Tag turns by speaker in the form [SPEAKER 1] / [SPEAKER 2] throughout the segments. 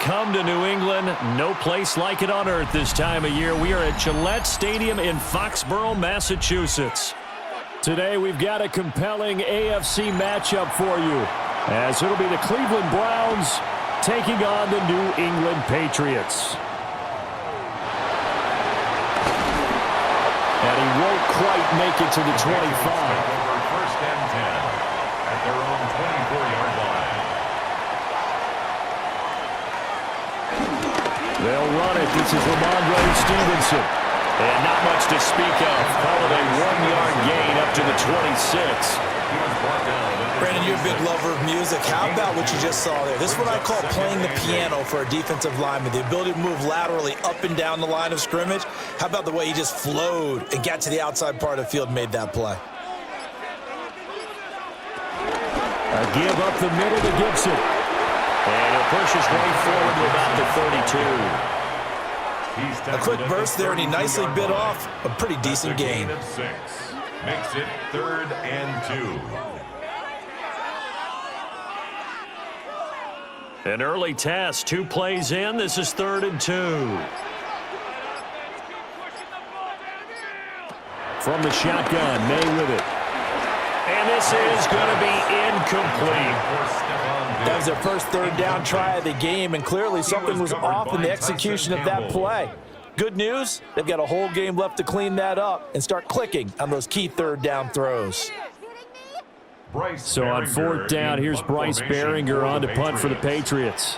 [SPEAKER 1] come to New England. No place like it on earth this time of year. We are at Gillette Stadium in Foxborough, Massachusetts. Today we've got a compelling AFC matchup for you, as it'll be the Cleveland Browns taking on the New England Patriots. And he won't quite make it to the 25.
[SPEAKER 2] First and 10 at their own 24-yard line.
[SPEAKER 1] They'll run it. This is Ramondre Stevenson. And not much to speak of. Call it a 1-yard gain up to the 26.
[SPEAKER 3] Brandon, you're a big lover of music. How about what you just saw there? This is what I call playing the piano for a defensive lineman. The ability to move laterally up and down the line of scrimmage. How about the way he just flowed and got to the outside part of the field and made that play?
[SPEAKER 1] A give up the middle to Gibson. And he'll push his way forward to about the 32.
[SPEAKER 3] A quick burst there, and he nicely bit off a pretty decent gain.
[SPEAKER 2] Of 6. Makes it 3rd and 2.
[SPEAKER 1] An early test. 2 plays in. This is 3rd and 2. From the shotgun, May with it. And this is going to be incomplete.
[SPEAKER 3] That was their first 3rd down try of the game, and clearly something was off in the execution of that play. Good news, they've got a whole game left to clean that up and start clicking on those key 3rd down throws.
[SPEAKER 1] So on 4th down, here's Bryce Behringer on to punt for the Patriots.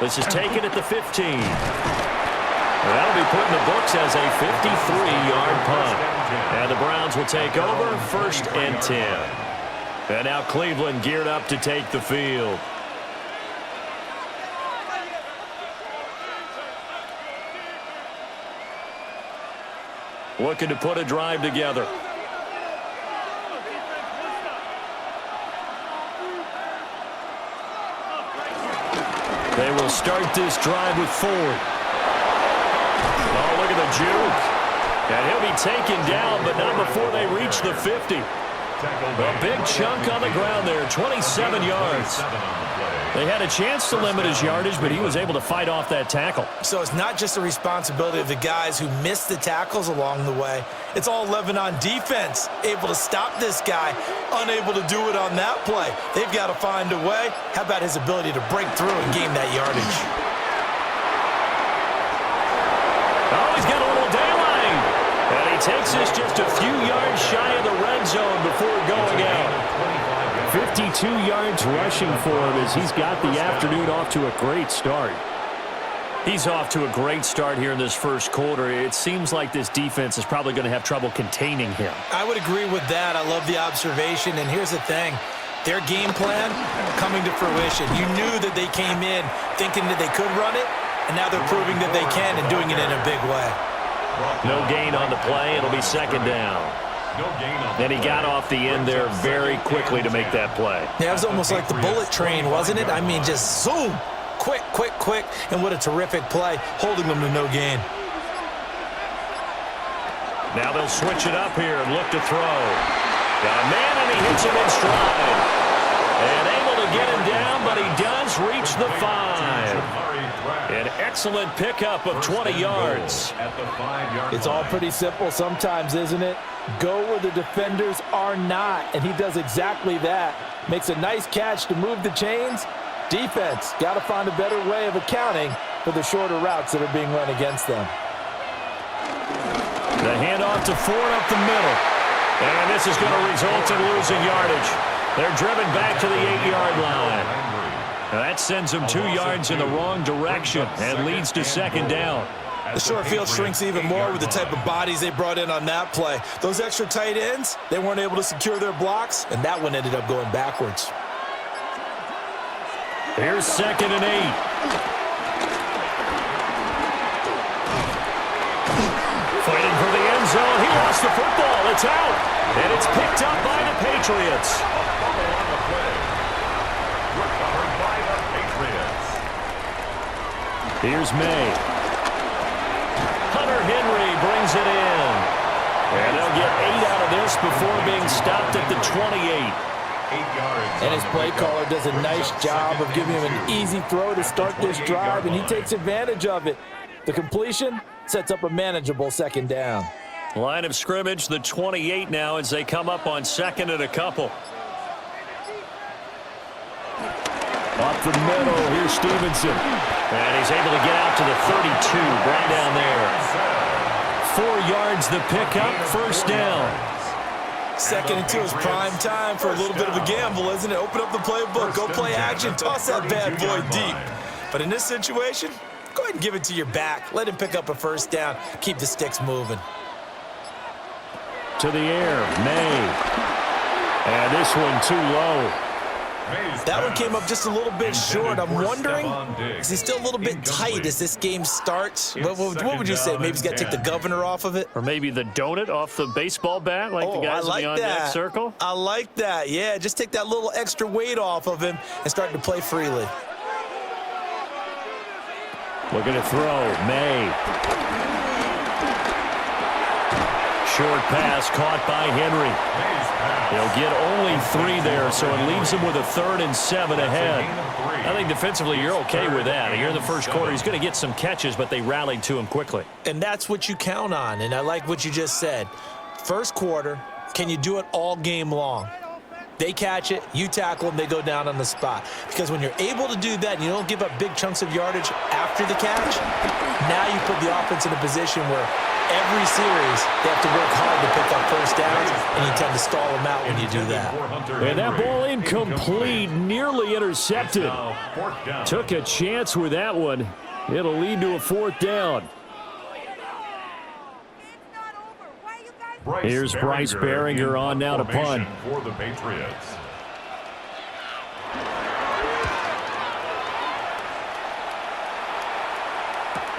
[SPEAKER 1] This is taken at the 15. That'll be put in the books as a 53-yard punt. And the Browns will take over 1st and 10. And now Cleveland geared up to take the field. Looking to put a drive together. They will start this drive with Ford. Oh, look at the juke. And he'll be taken down, but not before they reach the 50. A big chunk on the ground there, 27 yards. They had a chance to limit his yardage, but he was able to fight off that tackle.
[SPEAKER 3] So it's not just the responsibility of the guys who missed the tackles along the way. It's all 11 on defense, able to stop this guy, unable to do it on that play. They've got to find a way. How about his ability to break through and gain that yardage?
[SPEAKER 1] Oh, he's got a little daylight. And he takes this just a few yards shy of the red zone before going out. 52 yards rushing for him as he's got the afternoon off to a great start. He's off to a great start here in this first quarter. It seems like this defense is probably going to have trouble containing him.
[SPEAKER 3] I would agree with that. I love the observation. And here's the thing. Their game plan coming to fruition. You knew that they came in thinking that they could run it, and now they're proving that they can and doing it in a big way.
[SPEAKER 1] No gain on the play. It'll be 2nd down. And he got off the end there very quickly to make that play.
[SPEAKER 3] Yeah, it was almost like the bullet train, wasn't it? I mean, just zoom. Quick, quick, quick. And what a terrific play, holding them to no gain.
[SPEAKER 1] Now they'll switch it up here and look to throw. Got a man, and he hits him in stride. And able to get him down, but he does reach the 5. An excellent pickup of 20 yards.
[SPEAKER 3] It's all pretty simple sometimes, isn't it? Go where the defenders are not, and he does exactly that. Makes a nice catch to move the chains. Defense got to find a better way of accounting for the shorter routes that are being run against them.
[SPEAKER 1] The handoff to Ford up the middle. And this is going to result in losing yardage. They're driven back to the 8-yard line. Now that sends them 2 yards in the wrong direction and leads to 2nd down.
[SPEAKER 3] The short field shrinks even more with the type of bodies they brought in on that play. Those extra tight ends, they weren't able to secure their blocks, and that one ended up going backwards.
[SPEAKER 1] Here's 2nd and 8. Fighting for the end zone. He lost the football. It's out. And it's picked up by the Patriots. Here's May. Hunter Henry brings it in. And they'll get 8 out of this before being stopped at the 28.
[SPEAKER 2] 8 yards.
[SPEAKER 3] And his play caller does a nice job of giving him an easy throw to start this drive, and he takes advantage of it. The completion sets up a manageable second down.
[SPEAKER 1] Line of scrimmage, the 28 now as they come up on second and a couple. Up the middle, here's Stevenson. And he's able to get out to the 32, right down there. 4 yards the pickup, first down.
[SPEAKER 3] Second and 2 is prime time for a little bit of a gamble, isn't it? Open up the playbook, go play action, toss that bad boy deep. But in this situation, go ahead and give it to your back. Let him pick up a first down. Keep the sticks moving.
[SPEAKER 1] To the air, May. And this one too low.
[SPEAKER 3] That one came up just a little bit short. I'm wondering, is he still a little bit tight as this game starts? What would you say? Maybe he's got to take the governor off of it?
[SPEAKER 1] Or maybe the donut off the baseball bat, like the guys in the on-deck circle?
[SPEAKER 3] I like that. Yeah, just take that little extra weight off of him and start to play freely.
[SPEAKER 1] Looking to throw, May. Short pass caught by Henry. They'll get only 3 there, so it leaves him with a 3rd and 7 ahead. I think defensively you're okay with that. Here in the first quarter, he's going to get some catches, but they rallied to him quickly.
[SPEAKER 3] And that's what you count on, and I like what you just said. First quarter, can you do it all game long? They catch it, you tackle them, they go down on the spot. Because when you're able to do that and you don't give up big chunks of yardage after the catch, now you put the offense in a position where every series they have to work hard to pick up first downs, and you tend to stall them out when you do that.
[SPEAKER 1] And that ball incomplete, nearly intercepted. Took a chance with that one. It'll lead to a 4th down. Here's Bryce Baringer on now to punt.
[SPEAKER 2] For the Patriots.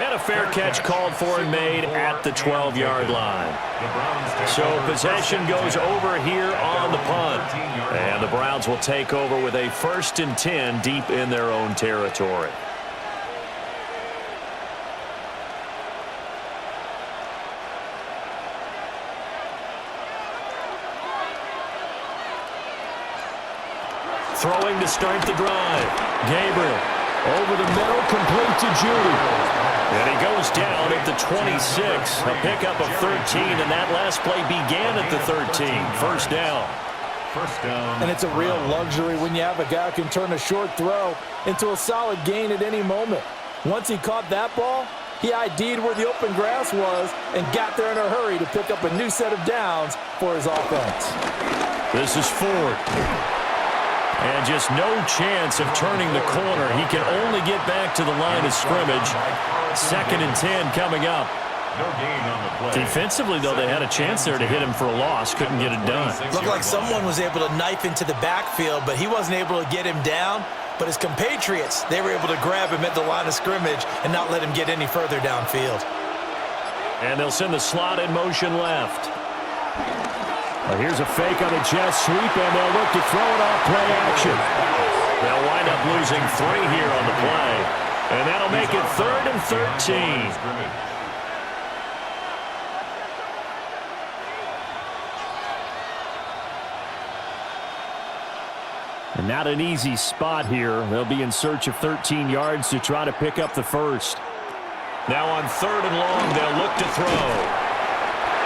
[SPEAKER 1] And a fair catch called for and made at the 12-yard line. So possession goes over here on the punt. And the Browns will take over with a 1st and 10 deep in their own territory. Throwing to start the drive. Gabriel over the middle, complete to Judy. And he goes down at the 26. A pickup of 13, and that last play began at the 13. First down.
[SPEAKER 3] And it's a real luxury when you have a guy who can turn a short throw into a solid gain at any moment. Once he caught that ball, he ID'd where the open grass was and got there in a hurry to pick up a new set of downs for his offense.
[SPEAKER 1] This is Ford. And just no chance of turning the corner. He can only get back to the line of scrimmage. 2nd and 10 coming up.
[SPEAKER 2] No gain on the play.
[SPEAKER 1] Defensively, though, they had a chance there to hit him for a loss. Couldn't get it done.
[SPEAKER 3] Looked like someone was able to knife into the backfield, but he wasn't able to get him down. But his compatriots, they were able to grab him at the line of scrimmage and not let him get any further downfield.
[SPEAKER 1] And they'll send the slot in motion left. Well, here's a fake on a jet sweep, and they'll look to throw it off play action. They'll wind up losing 3 here on the play. And that'll make it 3rd and 13. And not an easy spot here. They'll be in search of 13 yards to try to pick up the first. Now on 3rd and long, they'll look to throw.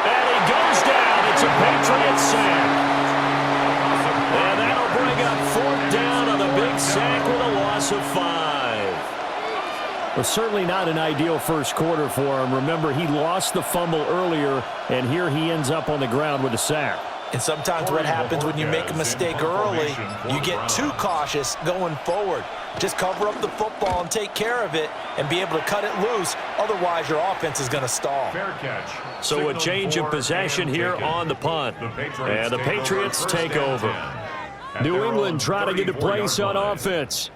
[SPEAKER 1] And he goes down. It's a Patriots sack. And that'll bring up 4th down on a big sack with a loss of 5. Well, certainly not an ideal first quarter for him. Remember, he lost the fumble earlier, and here he ends up on the ground with a sack.
[SPEAKER 3] And sometimes what happens when you make a mistake early, you get too cautious going forward. Just cover up the football and take care of it and be able to cut it loose. Otherwise, your offense is going to stall.
[SPEAKER 2] Fair catch.
[SPEAKER 1] So a change of possession here on the punt. And the Patriots take over. New England trying to get a place on offense.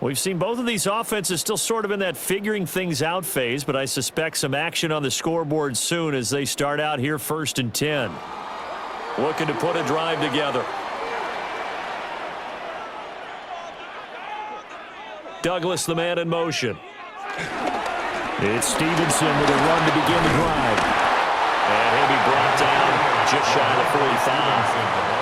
[SPEAKER 1] We've seen both of these offenses still sort of in that figuring things out phase, but I suspect some action on the scoreboard soon as they start out here 1st and 10. Looking to put a drive together. Douglas, the man in motion. It's Stevenson with a run to begin the drive. And he'll be brought down just shy of the 45.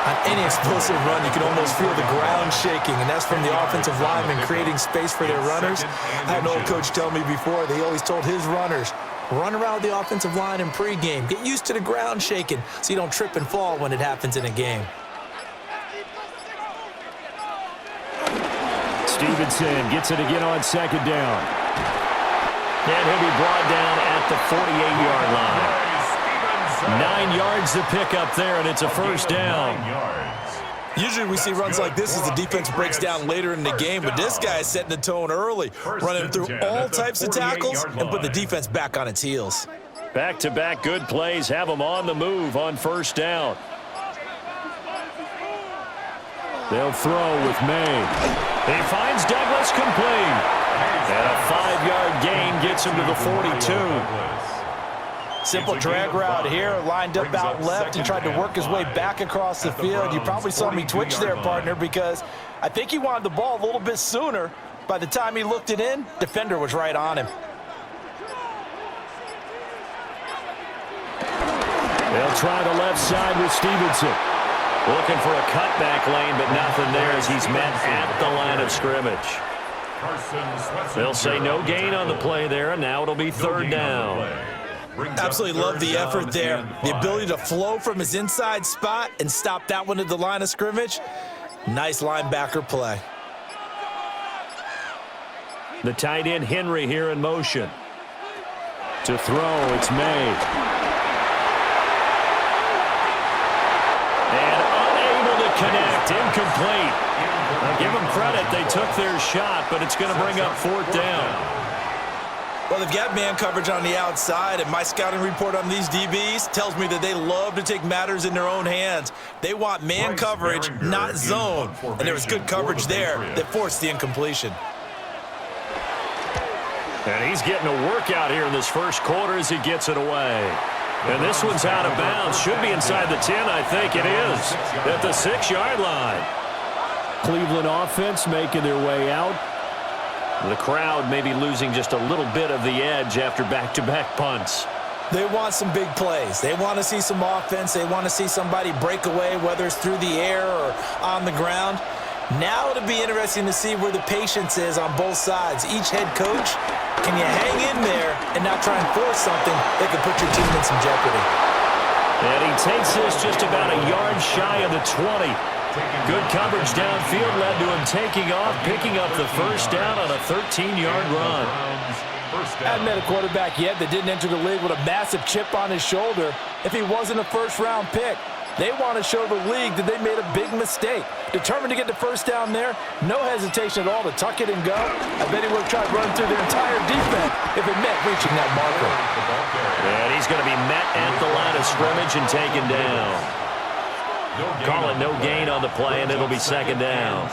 [SPEAKER 3] On any explosive run, you can almost feel the ground shaking, and that's from the offensive linemen creating space for their runners. I had an old coach tell me before, they always told his runners, run around the offensive line in pregame. Get used to the ground shaking so you don't trip and fall when it happens in a game.
[SPEAKER 1] Stevenson gets it again on second down. And he'll be brought down at the 48-yard line. 9 yards to pick up there, and it's a first down.
[SPEAKER 3] Usually we see runs like this as the defense breaks down later in the game, but this guy is setting the tone early, running through all types of tackles and put the defense back on its heels.
[SPEAKER 1] Back-to-back good plays have them on the move on first down. They'll throw with May. He finds Douglas complete. And a 5-yard gain gets him to the 42.
[SPEAKER 3] Simple drag route here, lined up out left and tried to work his way back across the field. You probably saw me twitch there, partner, because I think he wanted the ball a little bit sooner. By the time he looked it in, defender was right on him.
[SPEAKER 1] They'll try the left side with Stevenson. Looking for a cutback lane, but nothing there as he's met at the line of scrimmage. They'll say no gain on the play there, and now it'll be third down.
[SPEAKER 3] Absolutely love the effort there. The ability to flow from his inside spot and stop that one at the line of scrimmage. Nice linebacker play.
[SPEAKER 1] The tight end Henry here in motion. To throw, it's May. And unable to connect, incomplete. Now give them credit, they took their shot, but it's going to bring up fourth down.
[SPEAKER 3] Well, they've got man coverage on the outside, and my scouting report on these DBs tells me that they love to take matters in their own hands. They want man coverage, not zone. And there was good coverage there that forced the incompletion.
[SPEAKER 1] And he's getting a workout here in this first quarter as he gets it away. And this one's out of bounds. Should be inside the 10, I think it is, at the 6-yard line. Cleveland offense making their way out. The crowd may be losing just a little bit of the edge after back-to-back punts.
[SPEAKER 3] They want some big plays. They want to see some offense. They want to see somebody break away, whether it's through the air or on the ground. Now it'll be interesting to see where the patience is on both sides. Each head coach, can you hang in there and not try and force something that could put your team in some jeopardy?
[SPEAKER 1] And he takes this just about a yard shy of the 20. Good coverage downfield led to him taking off, picking up the first down on a 13-yard run.
[SPEAKER 3] I haven't met a quarterback yet that didn't enter the league with a massive chip on his shoulder if he wasn't a first-round pick. They want to show the league that they made a big mistake. Determined to get the first down there, no hesitation at all to tuck it and go. I bet he would have tried running through their entire defense if it meant reaching that marker.
[SPEAKER 1] And he's going to be met at the line of scrimmage and taken down. Call it no gain on the play, and it'll be second down.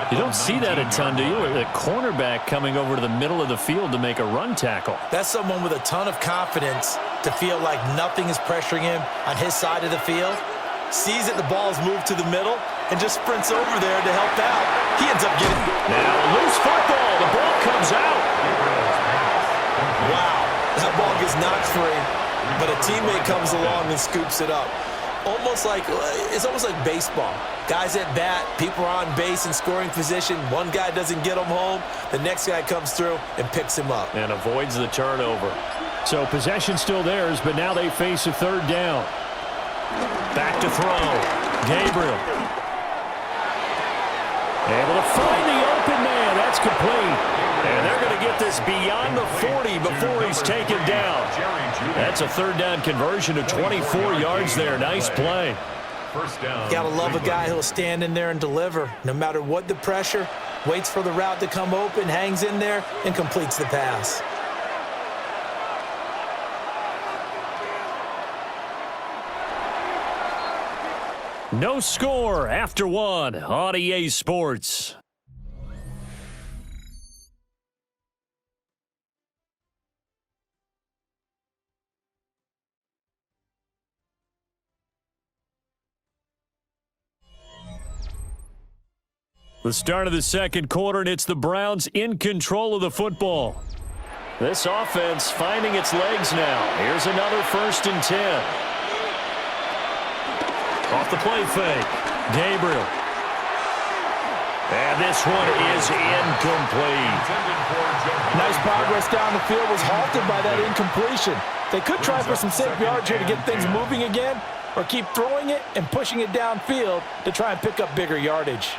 [SPEAKER 1] You don't see that a ton, do you? A cornerback coming over to the middle of the field to make a run tackle.
[SPEAKER 3] That's someone with a ton of confidence to feel like nothing is pressuring him on his side of the field. Sees that the ball's moved to the middle and just sprints over there to help out. He ends up getting...
[SPEAKER 1] Now, loose football. The ball comes out.
[SPEAKER 3] Wow. That ball gets knocked free, but a teammate comes along and scoops it up. It's almost like baseball. Guys at bat, people are on base in scoring position. One guy doesn't get him home. The next guy comes through and picks him up.
[SPEAKER 1] And avoids the turnover. So possession still theirs, but now they face a third down. Back to throw. Gabriel. Able to find the open man. That's complete. And they're going to get this beyond the 40 before he's taken down. That's a third down conversion to 24 yards there. Nice play.
[SPEAKER 3] Gotta love a guy who'll stand in there and deliver. No matter what the pressure, waits for the route to come open, hangs in there, and completes the pass.
[SPEAKER 1] No score after one on EA Sports. The start of the second quarter, and it's the Browns in control of the football. This offense finding its legs now. Here's another 1st and 10. Off the play fake. Gabriel. And this one is incomplete.
[SPEAKER 3] Nice progress down the field, was halted by that incompletion. They could try for some safe yards here to get things moving again, or keep throwing it and pushing it downfield to try and pick up bigger yardage.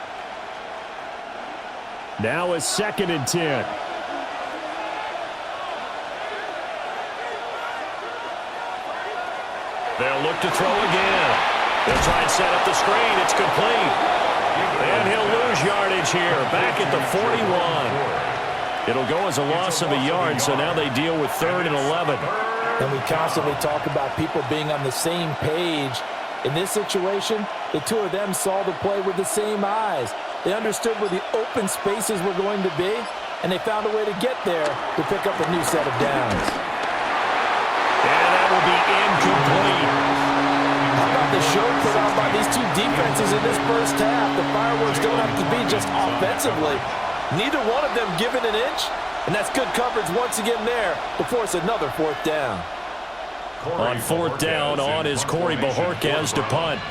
[SPEAKER 1] Now a 2nd and 10. They'll look to throw again. They'll try and set up the screen. It's complete. And he'll lose yardage here. Back at the 41. It'll go as a loss of a yard, so now they deal with 3rd and 11.
[SPEAKER 3] And we constantly talk about people being on the same page. In this situation, the two of them saw the play with the same eyes. They understood where the open spaces were going to be, and they found a way to get there to pick up a new set of downs.
[SPEAKER 1] And that will be incomplete.
[SPEAKER 3] How about the show put on by these two defenses in this first half? The fireworks don't have to be just offensively. Neither one of them given an inch, and that's good coverage once again there to force another 4th down.
[SPEAKER 1] On 4th down, on is Corey Bojorquez to punt.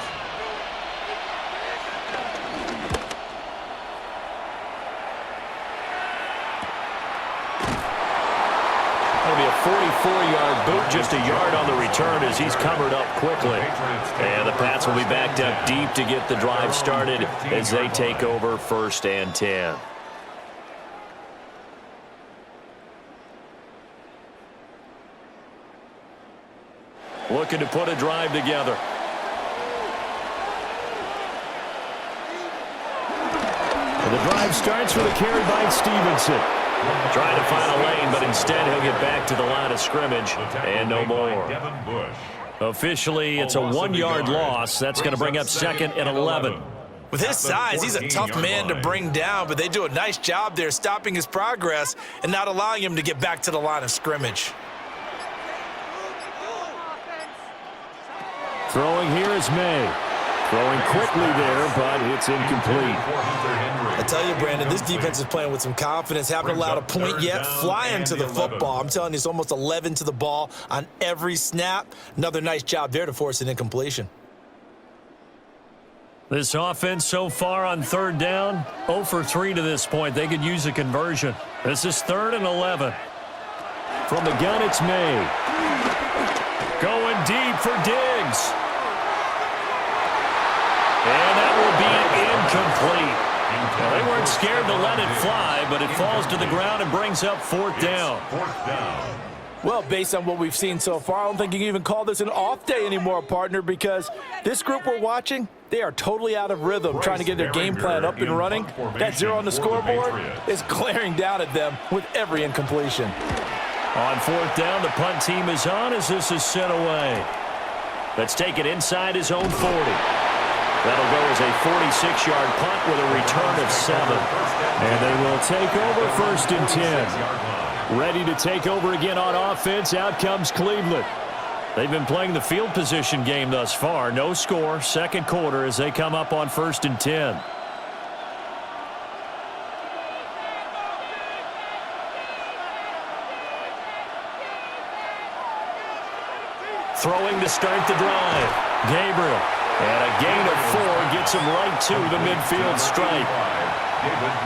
[SPEAKER 1] That'll be a 44-yard boot, just a yard on the return as he's covered up quickly. And the Pats will be backed up deep to get the drive started as they take over 1st and 10. Looking to put a drive together. And the drive starts with a carry by Stevenson. Trying to find a lane, but instead he'll get back to the line of scrimmage and no more. Officially, it's a 1-yard loss. That's going to bring up 2nd and 11.
[SPEAKER 3] With his size, he's a tough man to bring down, but they do a nice job there stopping his progress and not allowing him to get back to the line of scrimmage.
[SPEAKER 1] Throwing here is May. Throwing quickly there, but it's incomplete.
[SPEAKER 3] I tell you, Brandon, this defense is playing with some confidence. Haven't allowed a point yet. Flying to the football. I'm telling you, it's almost 11 to the ball on every snap. Another nice job there to force an incompletion.
[SPEAKER 1] This offense so far on 3rd down, 0 for 3 to this point. They could use a conversion. This is 3rd and 11. From the gun, it's May. Going deep for Diggs. And that will be incomplete. Well, they weren't scared to let it fly, but it falls to the ground and brings up 4th down.
[SPEAKER 3] Well, based on what we've seen so far, I don't think you can even call this an off day anymore, partner, because this group we're watching, they are totally out of rhythm, trying to get their game plan up and running. That 0 on the scoreboard is glaring down at them with every incompletion.
[SPEAKER 1] On 4th down, the punt team is on as this is sent away. Let's take it inside his own 40. That'll go as a 46-yard punt with a return of 7. And they will take over 1st and 10. Ready to take over again on offense. Out comes Cleveland. They've been playing the field position game thus far. No score, 2nd quarter as they come up on 1st and 10. Throwing to start the drive. Gabriel. And a gain of 4 gets him right to the midfield stripe.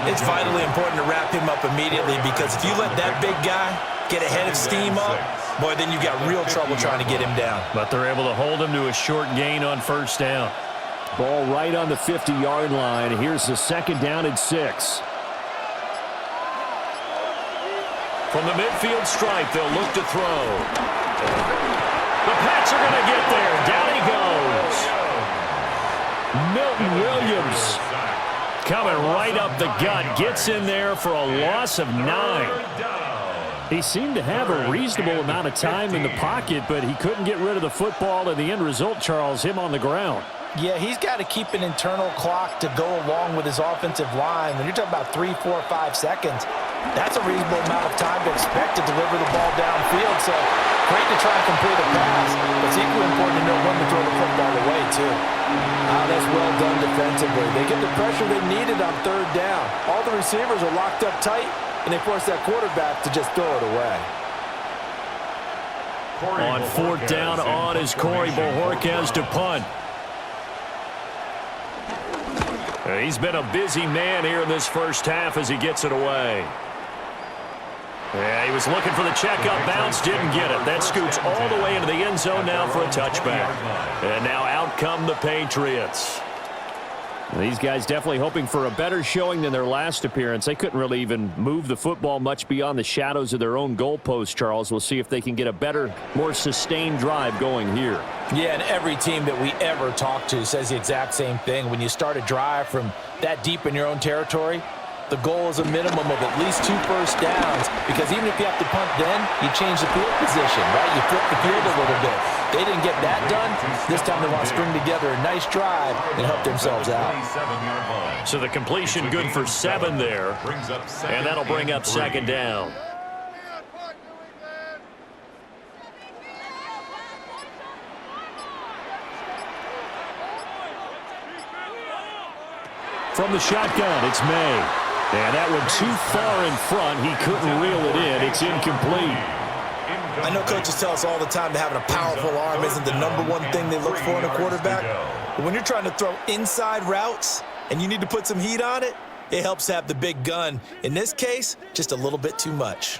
[SPEAKER 3] It's vitally important to wrap him up immediately, because if you let that big guy get ahead of steam up, boy, then you've got real trouble trying to get him down.
[SPEAKER 1] But they're able to hold him to a short gain on 1st down. Ball right on the 50-yard line. Here's the 2nd down and 6. From the midfield stripe, they'll look to throw. The Pats are going to get there. Down he goes. Milton Williams coming right up the gut. Gets in there for a loss of 9. He seemed to have a reasonable amount of time in the pocket, but he couldn't get rid of the football, and the end result, Charles, him on the ground.
[SPEAKER 3] Yeah, he's got to keep an internal clock to go along with his offensive line. When you're talking about 3, 4, 5 seconds, that's a reasonable amount of time to expect to deliver the ball downfield. So great to try and complete a pass, but it's equally important to know when to throw the football away, too. That's well done defensively. They get the pressure they needed on 3rd down. All the receivers are locked up tight, and they force that quarterback to just throw it away.
[SPEAKER 1] On fourth down on is Corey Bojorquez to punt. He's been a busy man here in this first half as he gets it away. Yeah, he was looking for the checkup bounce, didn't get it. That scoots all the way into the end zone now for a touchback. And now out come the Patriots. These guys definitely hoping for a better showing than their last appearance. They couldn't really even move the football much beyond the shadows of their own goalpost, Charles. We'll see if they can get a better, more sustained drive going here.
[SPEAKER 3] Yeah, and every team that we ever talk to says the exact same thing. When you start a drive from that deep in your own territory, the goal is a minimum of at least 2 first downs, because even if you have to punt then, you change the field position, right? You flip the field a little bit. They didn't get that done. This time they want to string together a nice drive and help themselves out.
[SPEAKER 1] So the completion good for 7 there, and that'll bring up second down. From the shotgun, it's May. And that one too far in front. He couldn't reel it in. It's incomplete.
[SPEAKER 3] I know coaches tell us all the time that having a powerful arm isn't the #1 thing they look for in a quarterback. But when you're trying to throw inside routes and you need to put some heat on it, it helps to have the big gun. In this case, just a little bit too much.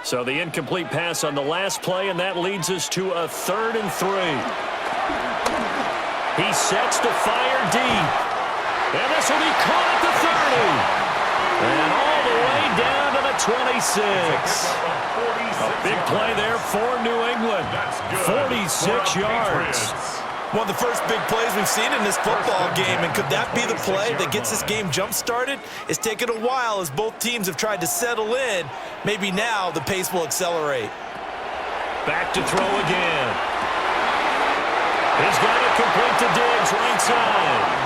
[SPEAKER 1] So the incomplete pass on the last play, and that leads us to a 3rd and 3. He sets to fire deep. And this will be caught at the 30. And all the way down to the 26. A big play there for New England. 46 yards.
[SPEAKER 3] One of the first big plays we've seen in this football game, and could that be the play that gets this game jump-started? It's taken a while as both teams have tried to settle in. Maybe now the pace will accelerate.
[SPEAKER 1] Back to throw again. He's got it complete to Diggs, right side.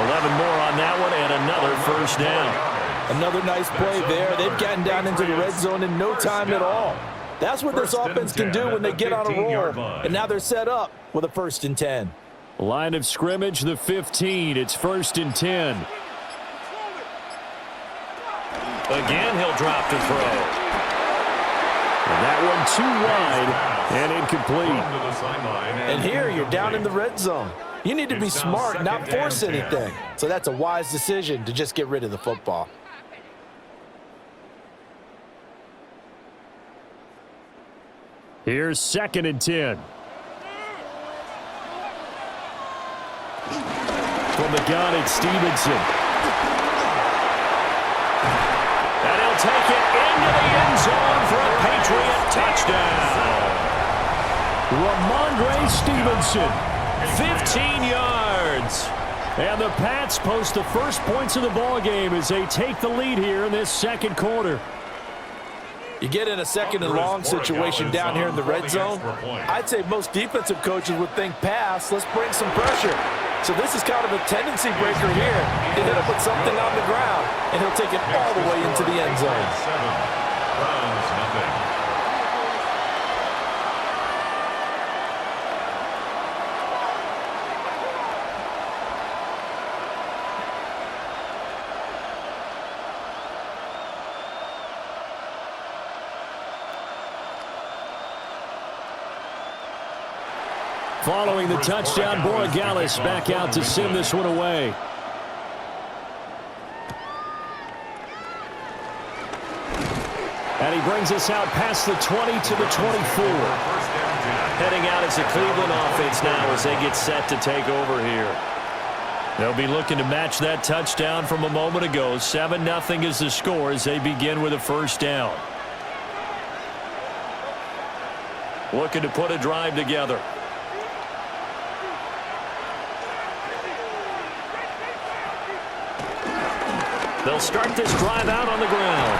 [SPEAKER 1] 11 more on that one, and another first down.
[SPEAKER 3] Another nice play there. They've gotten down into the red zone in no time at all. That's what this offense can do when they get on a roll. And now they're set up with a 1st and 10.
[SPEAKER 1] Line of scrimmage, the 15. It's 1st and 10. Again, he'll drop to throw. And that one too wide and incomplete.
[SPEAKER 3] And here you're down in the red zone. You need to be smart and not force anything. So that's a wise decision to just get rid of the football.
[SPEAKER 1] Here's 2nd and 10. From the gun, it's Stevenson. And he'll take it into the end zone for a Patriot touchdown. Ramondre Stevenson, 15 yards. And the Pats post the first points of the ballgame as they take the lead here in this second quarter.
[SPEAKER 3] You get in a 2nd and long situation down here in the red zone, I'd say most defensive coaches would think pass, let's bring some pressure. So this is kind of a tendency breaker here. They hit him with something on the ground, and he'll take it all the way into the end zone.
[SPEAKER 1] Following the touchdown, Borregales back out to send this one away. And he brings us out past the 20 to the 24. Heading out as the Cleveland offense now as they get set to take over here. They'll be looking to match that touchdown from a moment ago. 7-0 is the score as they begin with a 1st down. Looking to put a drive together. They'll start this drive out on the ground.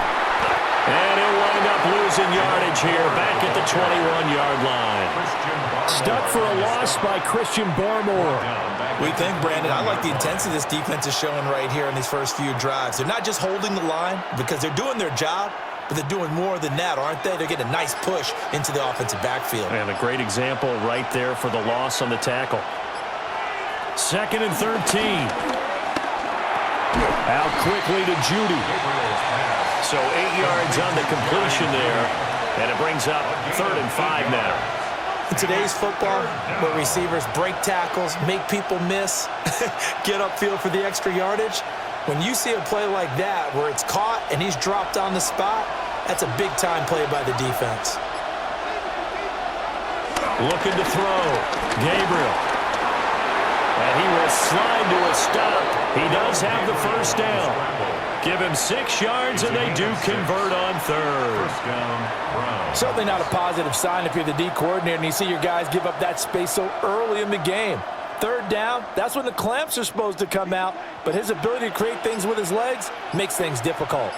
[SPEAKER 1] And he'll wind up losing yardage here back at the 21-yard line. Stuck for a loss by Christian Barmore.
[SPEAKER 3] We think, Brandon, I like the intensity this defense is showing right here in these first few drives. They're not just holding the line because they're doing their job, but they're doing more than that, aren't they? They're getting a nice push into the offensive backfield.
[SPEAKER 1] And a great example right there for the loss on the tackle. 2nd and 13. Out quickly to Judy. So 8 yards on the completion there, and it brings up 3rd and 5 now.
[SPEAKER 3] In today's football, where receivers break tackles, make people miss, get upfield for the extra yardage, when you see a play like that where it's caught and he's dropped on the spot, that's a big-time play by the defense.
[SPEAKER 1] Looking to throw. Gabriel. And he will slide to a stop. He does have the first down. Give him 6 yards, and they do convert on 3rd.
[SPEAKER 2] First down,
[SPEAKER 3] Certainly not a positive sign if you're the D coordinator and you see your guys give up that space so early in the game. 3rd down, that's when the clamps are supposed to come out, but his ability to create things with his legs makes things difficult.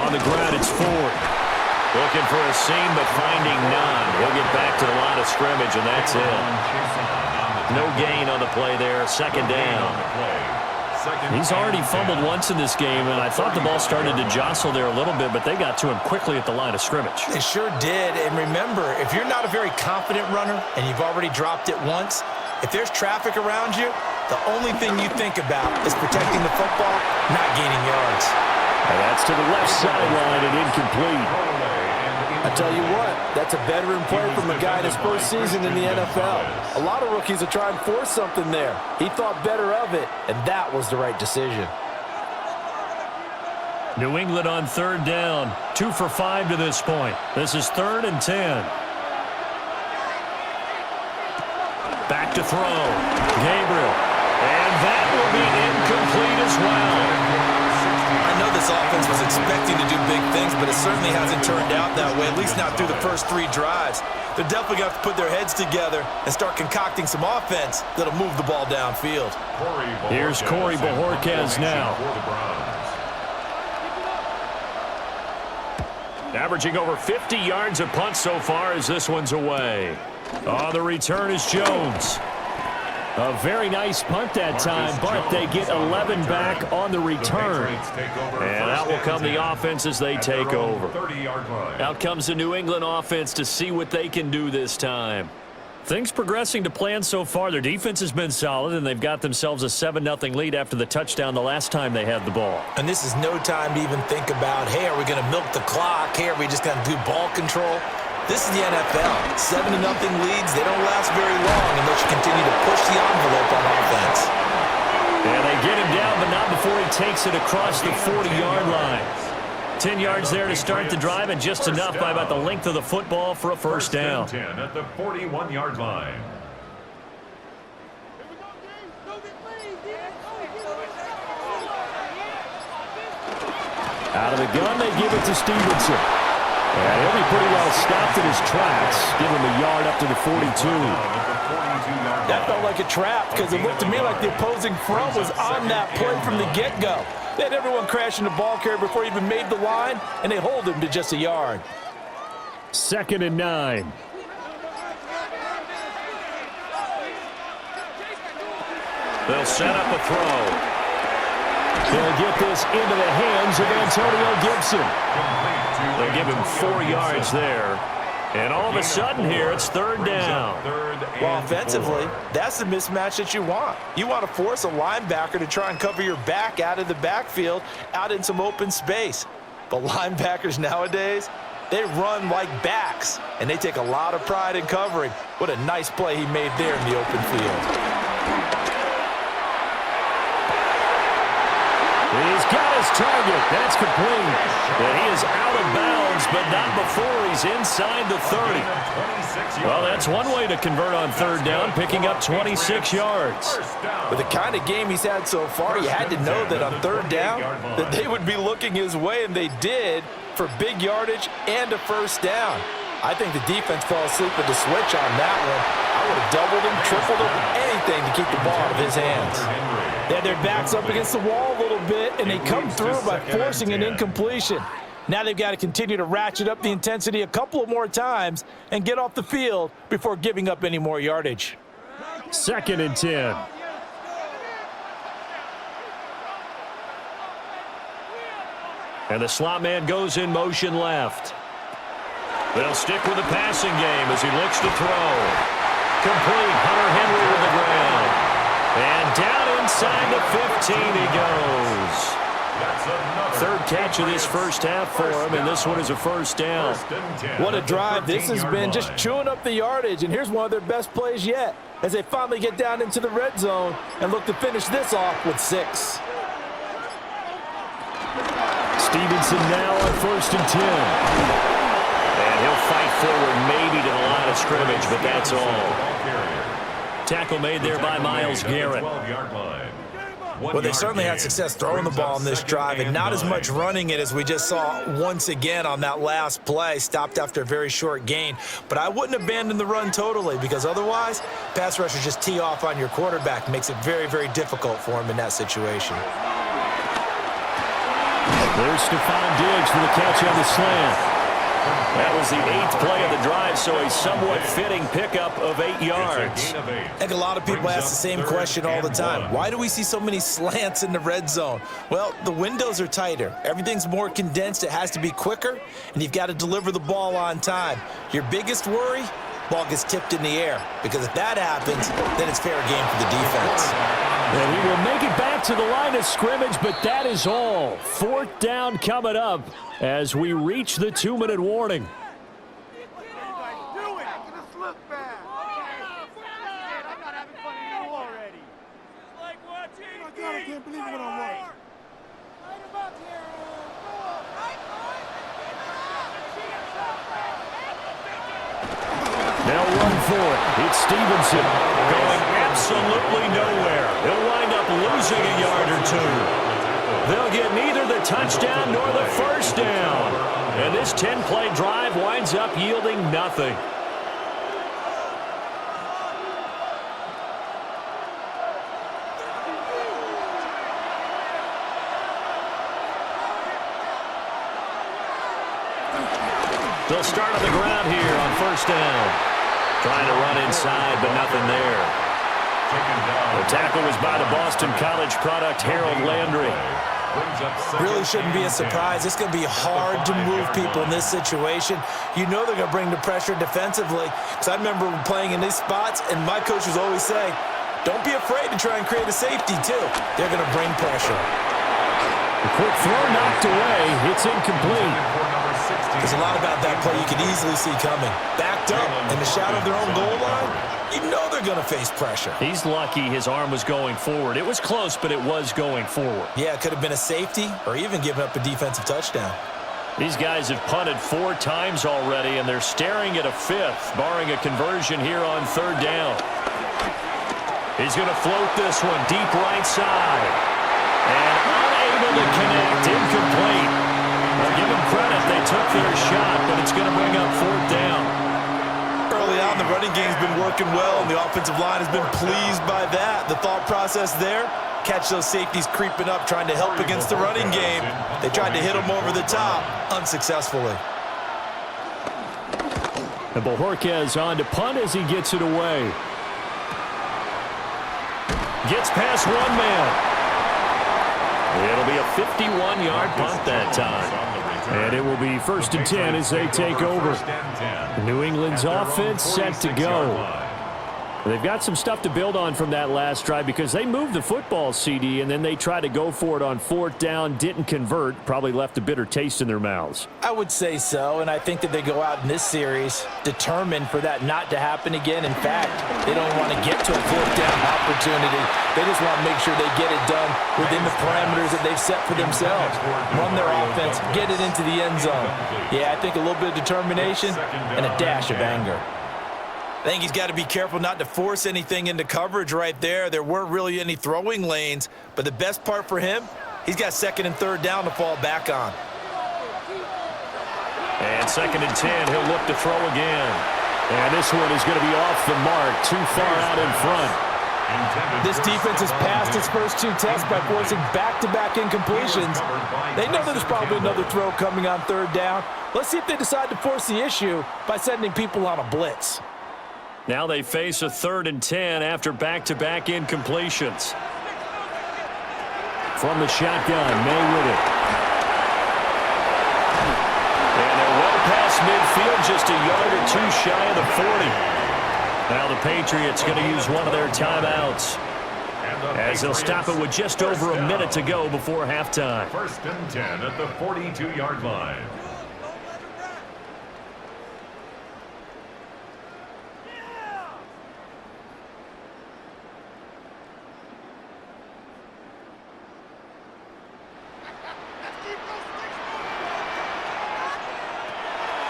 [SPEAKER 1] On the ground, it's Ford. Looking for a seam, but finding none. He'll get back to the line of scrimmage, and that's it. No gain on the play there. 2nd down. He's already fumbled once in this game, and I thought the ball started to jostle there a little bit, but they got to him quickly at the line of scrimmage.
[SPEAKER 3] It sure did, and remember, if you're not a very confident runner and you've already dropped it once, if there's traffic around you, the only thing you think about is protecting the football, not gaining yards.
[SPEAKER 1] And that's to the left sideline and incomplete.
[SPEAKER 3] I tell you what, that's a veteran play from a guy in his first season in the NFL. A lot of rookies are trying to force something there. He thought better of it, and that was the right decision.
[SPEAKER 1] New England on 3rd down. 2 for 5 to this point. This is 3rd and 10. Back to throw. Gabriel. And that will be incomplete as well.
[SPEAKER 3] I know this offense was expecting to do big things, but it certainly hasn't turned out that way, at least not through the first 3 drives. They're definitely going to have to put their heads together and start concocting some offense that'll move the ball downfield.
[SPEAKER 1] Here's Corey Bojorquez now. Averaging over 50 yards a punt so far as this one's away. On the return is Jones. A very nice punt that time, but they get 11 back on the return. And out will come the offense as they take over. Out comes the New England offense to see what they can do this time. Things progressing to plan so far. Their defense has been solid, and they've got themselves a 7-0 lead after the touchdown the last time they had the ball.
[SPEAKER 3] And this is no time to even think about, hey, are we going to milk the clock? Hey, are we just going to do ball control? This is the NFL. 7-0 leads, they don't last very long unless you continue to push the envelope on offense.
[SPEAKER 1] And they get him down, but not before he takes it across the 40-yard line. 10 yards there to start the drive, and just enough by about the length of the football for a first down.
[SPEAKER 2] 10 at the 41-yard line.
[SPEAKER 1] Out of the gun, they give it to Stevenson. And he'll be pretty well stopped in his tracks. Give him a yard up to the 42.
[SPEAKER 3] That felt like a trap because it looked to me like the opposing front was on that play from the get-go. They had everyone crashing the ball carrier before he even made the line, and they hold him to just a yard.
[SPEAKER 1] 2nd and 9. They'll set up a throw. They'll get this into the hands of Antonio Gibson. They'll give him 4 yards there. And all of a sudden here, it's 3rd down.
[SPEAKER 3] Well, offensively, that's the mismatch that you want. You want to force a linebacker to try and cover your back out of the backfield, out in some open space. But linebackers nowadays, they run like backs, and they take a lot of pride in covering. What a nice play he made there in the open field.
[SPEAKER 1] He's got his target. That's complete. And he is out of bounds, but not before he's inside the 30. Well, that's one way to convert on 3rd down, picking up 26 yards.
[SPEAKER 3] With the kind of game he's had so far, you had to know that on 3rd down that they would be looking his way, and they did, for big yardage and a first down. I think the defense fell asleep with the switch on that one. I would have doubled him, tripled him, anything to keep the ball out of his hands. They had their backs up against the wall a little bit, and they come through by forcing an incompletion. Now they've got to continue to ratchet up the intensity a couple of more times and get off the field before giving up any more yardage.
[SPEAKER 1] 2nd and 10. And the slot man goes in motion left. They'll stick with the passing game as he looks to throw. Complete. Hunter Henry with the ground. And down inside the 15 he goes. Third catch of this first half for him, and this one is a first down.
[SPEAKER 3] What a drive this has been, just chewing up the yardage, and here's one of their best plays yet as they finally get down into the red zone and look to finish this off with 6.
[SPEAKER 1] Stevenson now on 1st and 10. And he'll fight forward maybe to the line of scrimmage, but that's all. Tackle made there by Myles Garrett.
[SPEAKER 3] Well, they certainly had success throwing the ball on this drive and not as much running it as we just saw once again on that last play. Stopped after a very short gain. But I wouldn't abandon the run totally because otherwise, pass rushers just tee off on your quarterback. Makes it very, very difficult for him in that situation.
[SPEAKER 1] There's Stephon Diggs for the catch on the slant. That was the 8th play of the drive, so a somewhat fitting pickup of 8 yards.
[SPEAKER 3] I think a lot of people ask the same question all the time. Why do we see so many slants in the red zone? Well, the windows are tighter. Everything's more condensed. It has to be quicker, and you've got to deliver the ball on time. Your biggest worry? Ball gets tipped in the air, because if that happens, then it's fair game for the defense.
[SPEAKER 1] And he will make it back to the line of scrimmage, but that is all. 4th down coming up as we reach the 2-minute warning. Now run for it. It's Stevenson going absolutely nowhere. He'll wind up losing a yard or 2. They'll get neither the touchdown nor the first down. And this 10-play drive winds up yielding nothing. They'll start on the ground here on 1st down. Trying to run inside, but nothing there. The tackle was by the Boston College product, Harold Landry.
[SPEAKER 3] Really shouldn't be a surprise. It's going to be hard to move people in this situation. You know they're going to bring the pressure defensively. Because I remember playing in these spots, and my coach was always saying, don't be afraid to try and create a safety, too. They're going to bring pressure.
[SPEAKER 1] The quick throw knocked away. It's incomplete.
[SPEAKER 3] There's a lot about that play you can easily see coming. Backed up in the shadow of their own goal line, you know they're going to face pressure.
[SPEAKER 1] He's lucky his arm was going forward. It was close, but it was going forward.
[SPEAKER 3] Yeah, it could have been a safety or even given up a defensive touchdown.
[SPEAKER 1] These guys have punted 4 times already, and they're staring at a 5th, barring a conversion here on 3rd down. He's going to float this one deep right side. And unable to connect, incomplete. I'll give them credit. They took their shot, but it's going to bring up 4th down.
[SPEAKER 3] Early on, the running game's been working well, and the offensive line has been pleased by that. The thought process there, catch those safeties creeping up, trying to help against the running game. They tried to hit them over the top, unsuccessfully.
[SPEAKER 1] And Bojorquez on to punt as he gets it away. Gets past one man. It'll be a 51-yard punt that time. And it will be 1st and 10 as they take over. New England's offense set to go. They've got some stuff to build on from that last drive because they moved the football, CD, and then they tried to go for it on 4th down, didn't convert, probably left a bitter taste in their mouths.
[SPEAKER 3] I would say so, and I think that they go out in this series determined for that not to happen again. In fact, they don't want to get to a 4th down opportunity. They just want to make sure they get it done within the parameters that they've set for themselves. Run their offense, get it into the end zone. Yeah, I think a little bit of determination and a dash of anger. I think he's got to be careful not to force anything into coverage right there. There weren't really any throwing lanes, but the best part for him, he's got 2nd and 3rd down to fall back on.
[SPEAKER 1] And 2nd and 10, he'll look to throw again. And this one is going to be off the mark, too far out in front.
[SPEAKER 3] This defense has passed its first 2 tests by forcing back-to-back incompletions. They know there's probably another throw coming on 3rd down. Let's see if they decide to force the issue by sending people on a blitz.
[SPEAKER 1] Now they face a 3rd and 10 after back-to-back incompletions. From the shotgun, May with it. And they're well past midfield, just a yard or 2 shy of the 40. Now the Patriots going to use one of their timeouts. as they'll stop it with just over a minute to go before halftime.
[SPEAKER 2] 1st and 10 at the 42-yard line.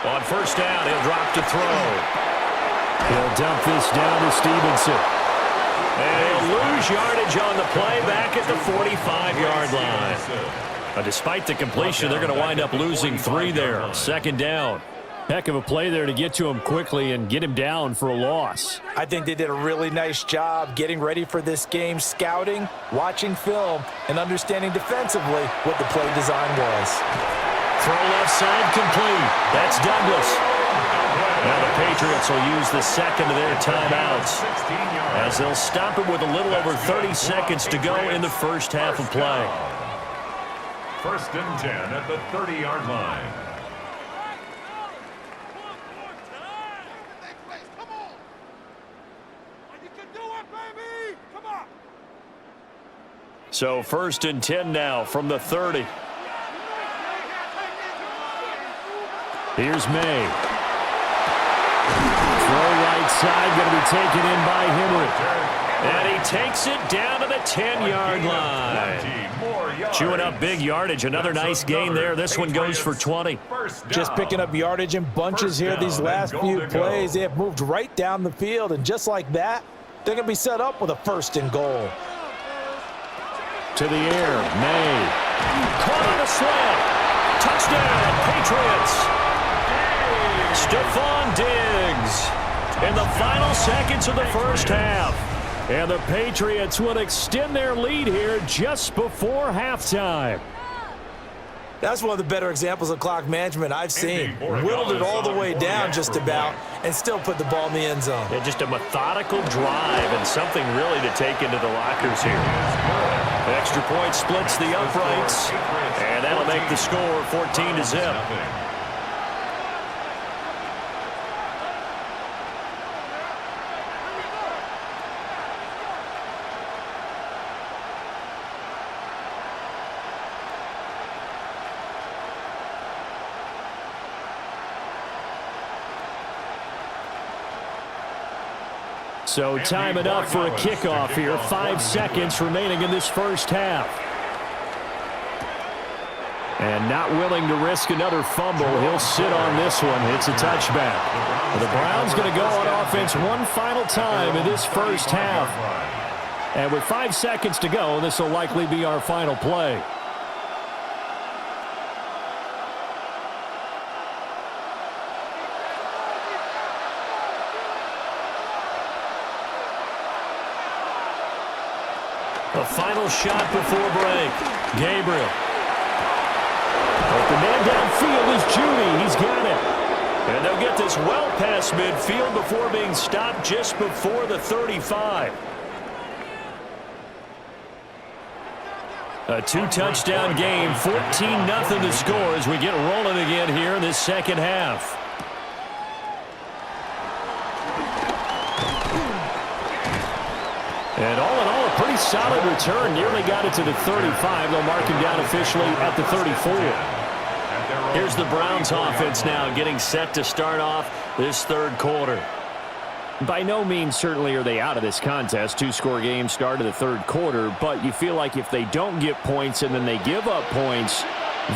[SPEAKER 1] On 1st down, he'll drop to throw. He'll dump this down to Stevenson. And he'll lose yardage on the play back at the 45-yard line. Despite the completion, they're going to wind up losing 3 there. 2nd down. Heck of a play there to get to him quickly and get him down for a loss.
[SPEAKER 3] I think they did a really nice job getting ready for this game, scouting, watching film, and understanding defensively what the play design was.
[SPEAKER 1] Throw left side complete. That's Douglas. Now the Patriots will use the second of their timeouts as they'll stop it with a little over 30 seconds to go in the first half of play.
[SPEAKER 2] 1st and 10 at the 30-yard line.
[SPEAKER 1] So 1st and 10 now from the 30. Here's May. Throw right side, going to be taken in by Henry. And he takes it down to the 10-yard line. Chewing up big yardage. Another nice gain there. This one goes for 20.
[SPEAKER 3] Just picking up yardage in bunches here these last few plays. They have moved right down the field, and just like that, they're going to be set up with a 1st and goal.
[SPEAKER 1] To the air, May. Caught on a slant. Touchdown, Patriots. Stephon Diggs in the final seconds of the first half. And the Patriots will extend their lead here just before halftime.
[SPEAKER 3] That's one of the better examples of clock management I've seen. Whittled it all the way down just about and still put the ball in the end zone.
[SPEAKER 1] Yeah, just a methodical drive and something really to take into the lockers here. The extra point splits the uprights, and that'll make the score 14-0. So time enough for a kickoff here. 5 seconds remaining in this first half. And not willing to risk another fumble. He'll sit on this one. It's a touchback. The Browns going to go on offense one final time in this first half. And with 5 seconds to go, this will likely be our final play. The final shot before break. Gabriel. But the man downfield is Judy. He's got it. And they'll get this well past midfield before being stopped just before the 35. A 2-touchdown game. 14-0 to score as we get rolling again here in this second half. And all in all, a pretty solid return. Nearly got it to the 35. They'll mark him down officially at the 34. Here's the Browns offense now getting set to start off this third quarter. By no means certainly are they out of this contest. 2-score game start of the third quarter. But you feel like if they don't get points and then they give up points,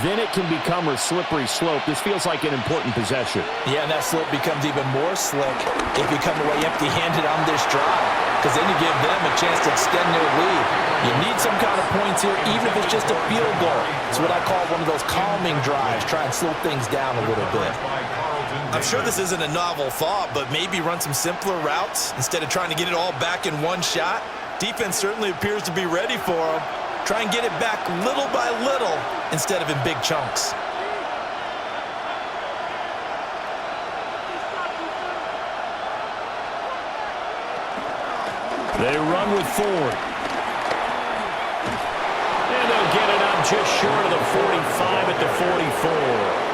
[SPEAKER 1] then it can become a slippery slope. This feels like an important possession. Yeah, and that slope becomes even more slick if you come away empty-handed on this drive, because then you give them a chance to extend their lead. You need some kind of points here, even if it's just a field goal. It's what I call one of those calming drives. Try and slow things down a little bit.
[SPEAKER 4] I'm sure this isn't a novel thought, but maybe run some simpler routes instead of trying to get it all back in one shot. Defense certainly appears to be ready for them. Try and get it back little by little instead of in big chunks.
[SPEAKER 1] They run with Ford. And they'll get it up just short of the 45 at the 44.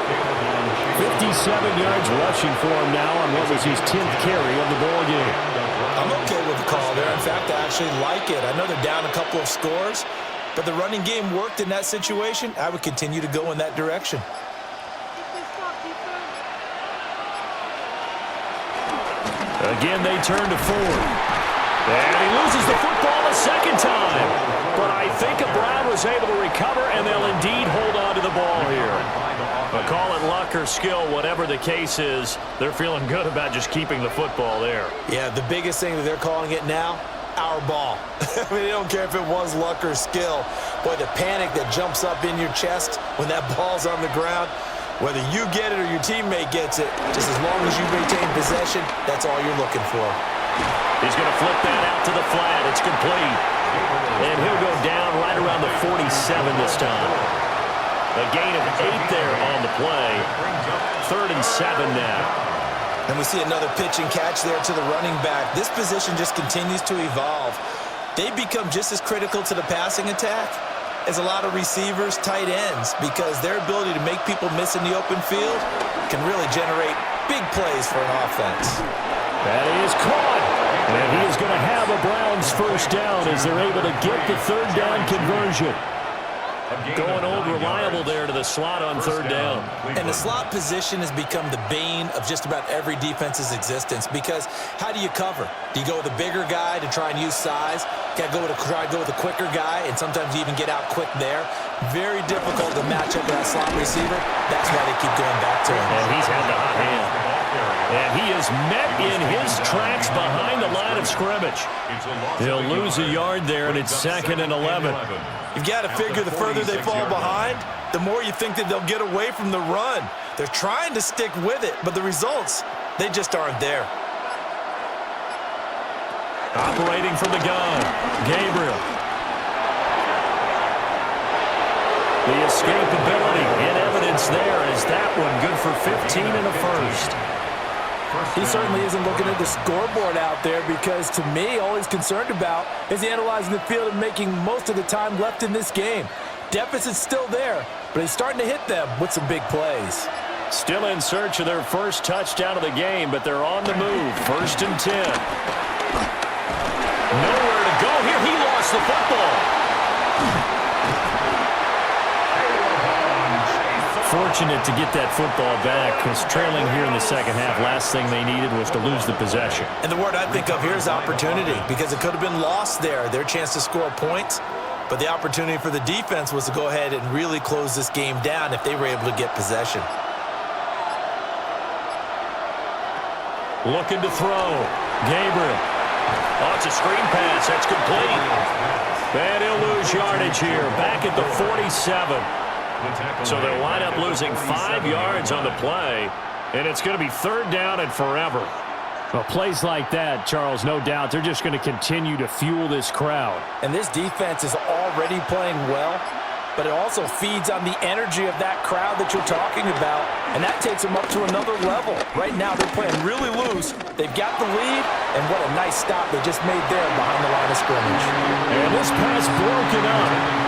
[SPEAKER 1] 57 yards rushing for him now on what was his 10th carry of the ball game.
[SPEAKER 3] I'm okay with the call there. In fact, I
[SPEAKER 4] actually like it. I know they're down a couple of scores, but the running game worked in that situation. I would continue to go in that direction.
[SPEAKER 1] Again, they turn to Ford. And he loses the football a second time. But I think Brown was able to recover, and they'll indeed hold on to the ball here. But call it luck or skill, whatever the case is, they're feeling good about just keeping the football there.
[SPEAKER 4] Yeah, the biggest thing that they're calling it now, our ball. I mean, they don't care if it was luck or skill. Boy, the panic that jumps up in your chest when that ball's on the ground, whether you get it or your teammate gets it, just as long as you maintain possession, that's all you're looking for.
[SPEAKER 1] He's going to flip that out to the flat. It's complete. And he'll go down right around the 47 this time. A gain of 8 there on the play. 3rd and 7 now.
[SPEAKER 4] And we see another pitch and catch there to the running back. This position just continues to evolve. They become just as critical to the passing attack as a lot of receivers, tight ends, because their ability to make people miss in the open field can really generate big plays for an offense.
[SPEAKER 1] That is caught. And he is going to have a Browns first down as they're able to get the 3rd down conversion. Going old reliable there to the slot on 3rd down.
[SPEAKER 4] And the slot position has become the bane of just about every defense's existence, because how do you cover? Do you go with a bigger guy to try and use size? Got to try to go with a quicker guy, and sometimes you even get out quick there. Very difficult to match up with that slot receiver. That's why they keep going back to him.
[SPEAKER 1] And he's had the hot hand. And he is met in his tracks behind the line of scrimmage. He'll lose a yard there, and it's 2nd and 11.
[SPEAKER 4] You've got to figure the further they fall behind, the more you think that they'll get away from the run. They're trying to stick with it, but the results, they just aren't there.
[SPEAKER 1] Operating from the gun, Gabriel. The escapability in evidence there is that one good for 15 and a first.
[SPEAKER 3] He certainly isn't looking at the scoreboard out there, because to me, all he's concerned about is analyzing the field and making most of the time left in this game. Deficit's still there, but he's starting to hit them with some big plays.
[SPEAKER 1] Still in search of their first touchdown of the game, but they're on the move. 1st and 10. Nowhere to go here. He lost the football. Fortunate to get that football back, because trailing here in the second half, last thing they needed was to lose the possession.
[SPEAKER 4] And the word I think of here is opportunity, because it could have been lost there, their chance to score points. But the opportunity for the defense was to go ahead and really close this game down if they were able to get possession.
[SPEAKER 1] Looking to throw. Gabriel. Oh, it's a screen pass. That's complete. And he'll lose yardage here. Back at the 47. So they'll wind up losing 5 yards on the play, and it's going to be 3rd down and forever. Well, plays like that, Charles, no doubt, they're just going to continue to fuel this crowd.
[SPEAKER 3] And this defense is already playing well, but it also feeds on the energy of that crowd that you're talking about, and that takes them up to another level. Right now, they're playing really loose. They've got the lead, and what a nice stop they just made there behind the line of scrimmage.
[SPEAKER 1] And this pass broken up.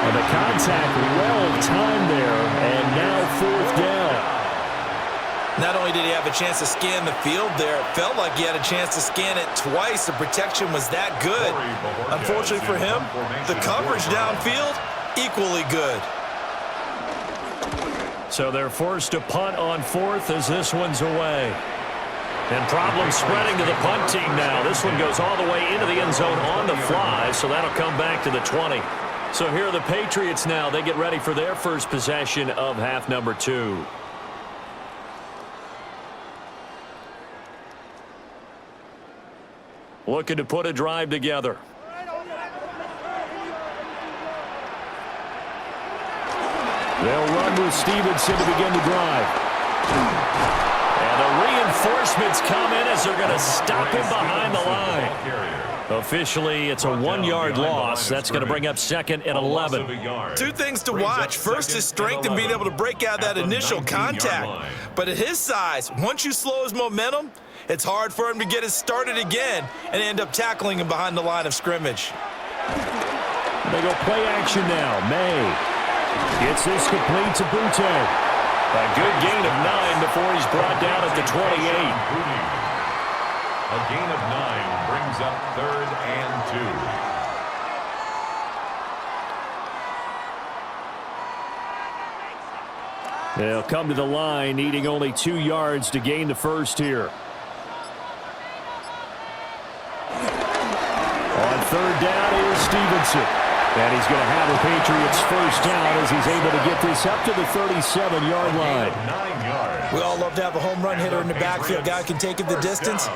[SPEAKER 1] And the contact well timed there, and now 4th down.
[SPEAKER 4] Not only did he have a chance to scan the field there, it felt like he had a chance to scan it twice. The protection was that good. Unfortunately for him, the coverage downfield, equally good.
[SPEAKER 1] So they're forced to punt on 4th as this one's away. And problems spreading to the punt team now. This one goes all the way into the end zone on the fly, so that'll come back to the 20. So here are the Patriots now. They get ready for their first possession of half number 2. Looking to put a drive together. They'll run with Stevenson to begin the drive. And the reinforcements come in as they're going to stop him behind the line. Officially, it's a 1-yard loss. That's going to bring up 2nd and 11.
[SPEAKER 4] 2 things to watch. First, his strength in being able to break out that initial contact. But at his size, once you slow his momentum, it's hard for him to get it started again and end up tackling him behind the line of scrimmage.
[SPEAKER 1] They go play action now. May gets this complete to Butte. A good gain of 9 before he's brought down at the 28.
[SPEAKER 2] A gain of 9 brings up 3rd and 2.
[SPEAKER 1] They'll come to the line, needing only 2 yards to gain the first here. On 3rd down, here's Stevenson. And he's going to have a Patriots first down as he's able to get this up to the 37-yard line.
[SPEAKER 2] 9 yards.
[SPEAKER 4] We all love to have a home run hitter in the backfield. Guy can take it the distance.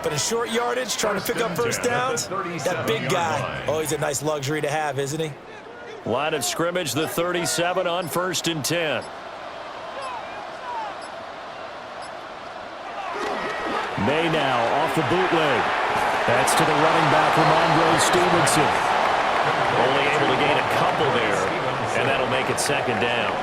[SPEAKER 4] But in short yardage, trying to pick up first downs, that big guy, oh, he's a nice luxury to have, isn't he?
[SPEAKER 1] Line of scrimmage, the 37 on 1st and 10. May now off the bootleg. That's to the running back, Ramondre Stevenson. Only able to gain a couple there, and that'll make it 2nd down.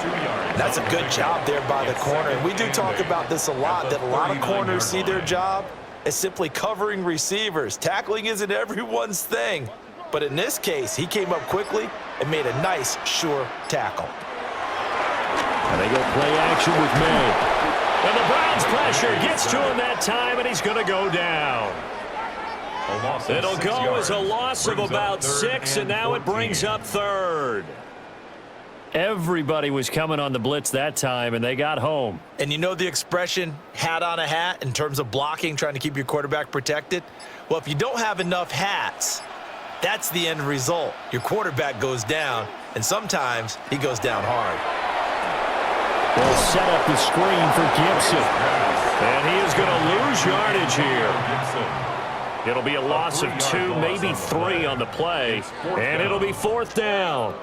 [SPEAKER 4] That's a good job there by the corner. And we do talk about this a lot, that a lot of corners see their job as simply covering receivers. Tackling isn't everyone's thing. But in this case, he came up quickly and made a nice, sure tackle.
[SPEAKER 1] And they go play action with May. And the Browns pressure gets to him that time, and he's going to go down. It'll go as a loss of about 6, and now it brings up 3rd. Everybody was coming on the blitz that time, and they got home.
[SPEAKER 4] And you know the expression, hat on a hat, in terms of blocking, trying to keep your quarterback protected? Well, if you don't have enough hats, that's the end result. Your quarterback goes down, and sometimes he goes down hard.
[SPEAKER 1] They'll set up the screen for Gibson. And he is going to lose yardage here. It'll be a loss of 2, maybe 3 on the play, and it'll be 4th down.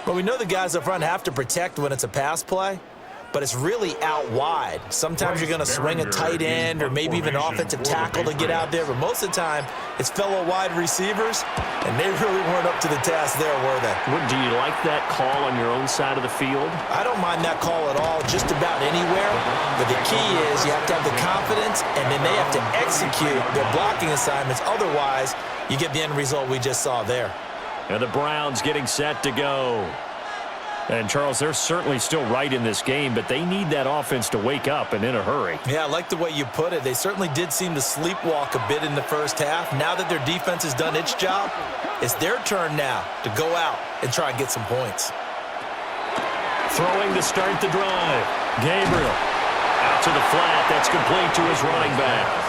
[SPEAKER 4] Well, we know the guys up front have to protect when it's a pass play, but it's really out wide. Sometimes you're going to swing a tight end or maybe even offensive tackle to get out there, but most of the time it's fellow wide receivers, and they really weren't up to the task there, were they?
[SPEAKER 1] Do you like that call on your own side of the field?
[SPEAKER 4] I don't mind that call at all, just about anywhere, but the key is you have to have the confidence, and then they have to execute their blocking assignments. Otherwise, you get the end result we just saw there.
[SPEAKER 1] And the Browns getting set to go. And, Charles, they're certainly still right in this game, but they need that offense to wake up and in a hurry.
[SPEAKER 4] Yeah, I like the way you put it. They certainly did seem to sleepwalk a bit in the first half. Now that their defense has done its job, it's their turn now to go out and try and get some points.
[SPEAKER 1] Throwing to start the drive. Gabriel out to the flat. That's complete to his running back.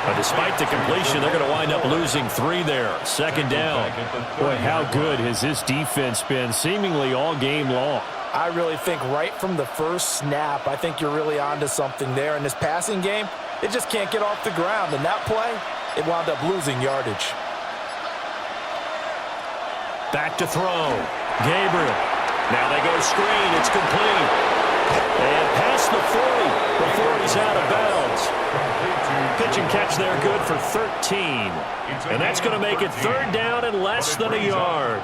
[SPEAKER 1] But despite the completion, they're going to wind up losing 3 there. 2nd down. Boy, how good has this defense been seemingly all game long?
[SPEAKER 3] I really think right from the first snap, I think you're really onto something there. In this passing game, it just can't get off the ground. And that play, it wound up losing yardage.
[SPEAKER 1] Back to throw. Gabriel. Now they go screen. It's complete. And past the 40 before he's out of bounds. Pitch and catch there, good for 13. And that's going to make it 3rd down and less than a yard.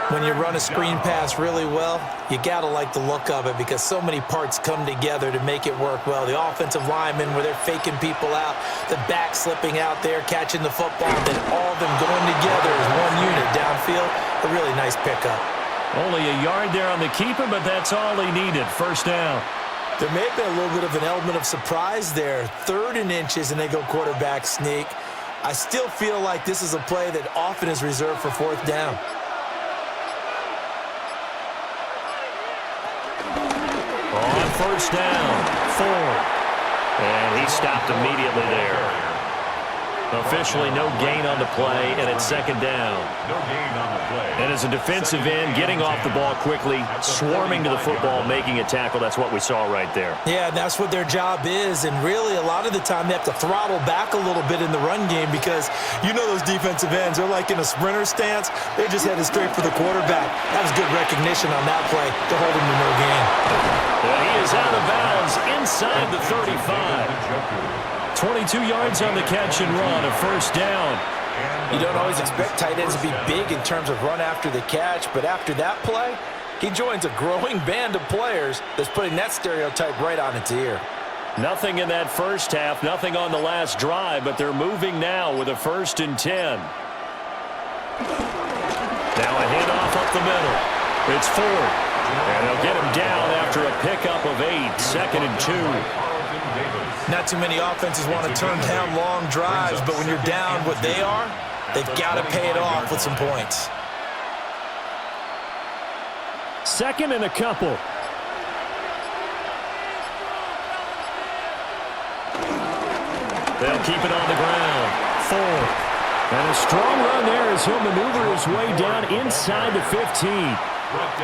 [SPEAKER 4] When you run a screen pass really well, you got to like the look of it because so many parts come together to make it work well. The offensive linemen where they're faking people out, the back slipping out there, catching the football, then all of them going together as one unit downfield. A really nice pickup.
[SPEAKER 1] Only a yard there on the keeper, but that's all he needed. 1st down.
[SPEAKER 4] There may have been a little bit of an element of surprise there. 3rd and inches, and they go quarterback sneak. I still feel like this is a play that often is reserved for 4th down.
[SPEAKER 1] On 1st down, Ford. And he stopped immediately there. Officially no gain on the play, and it's 2nd down.
[SPEAKER 2] No gain on the play.
[SPEAKER 1] And as a defensive end, getting off the ball quickly, swarming to the football, making a tackle, that's what we saw right there.
[SPEAKER 4] Yeah, and that's what their job is, and really a lot of the time they have to throttle back a little bit in the run game because you know those defensive ends, they're like in a sprinter stance. They're just headed straight for the quarterback. That was good recognition on that play to hold him to no gain.
[SPEAKER 1] And he is out of bounds inside the 35. 22 yards on the catch and run, a 1st down.
[SPEAKER 3] You don't always expect tight ends to be big in terms of run after the catch, but after that play, he joins a growing band of players that's putting that stereotype right on its ear.
[SPEAKER 1] Nothing in that first half, nothing on the last drive, but they're moving now with a 1st and 10. Now a handoff up the middle. It's Ford. And they'll get him down after a pickup of 8, 2nd and 2.
[SPEAKER 4] Not too many offenses want to turn down long drives, but when you're down what they are, They've got to pay it off with some points.
[SPEAKER 1] Second and a couple. They'll keep it on the ground. 4. And a strong run there as he'll maneuver his way down inside the 15.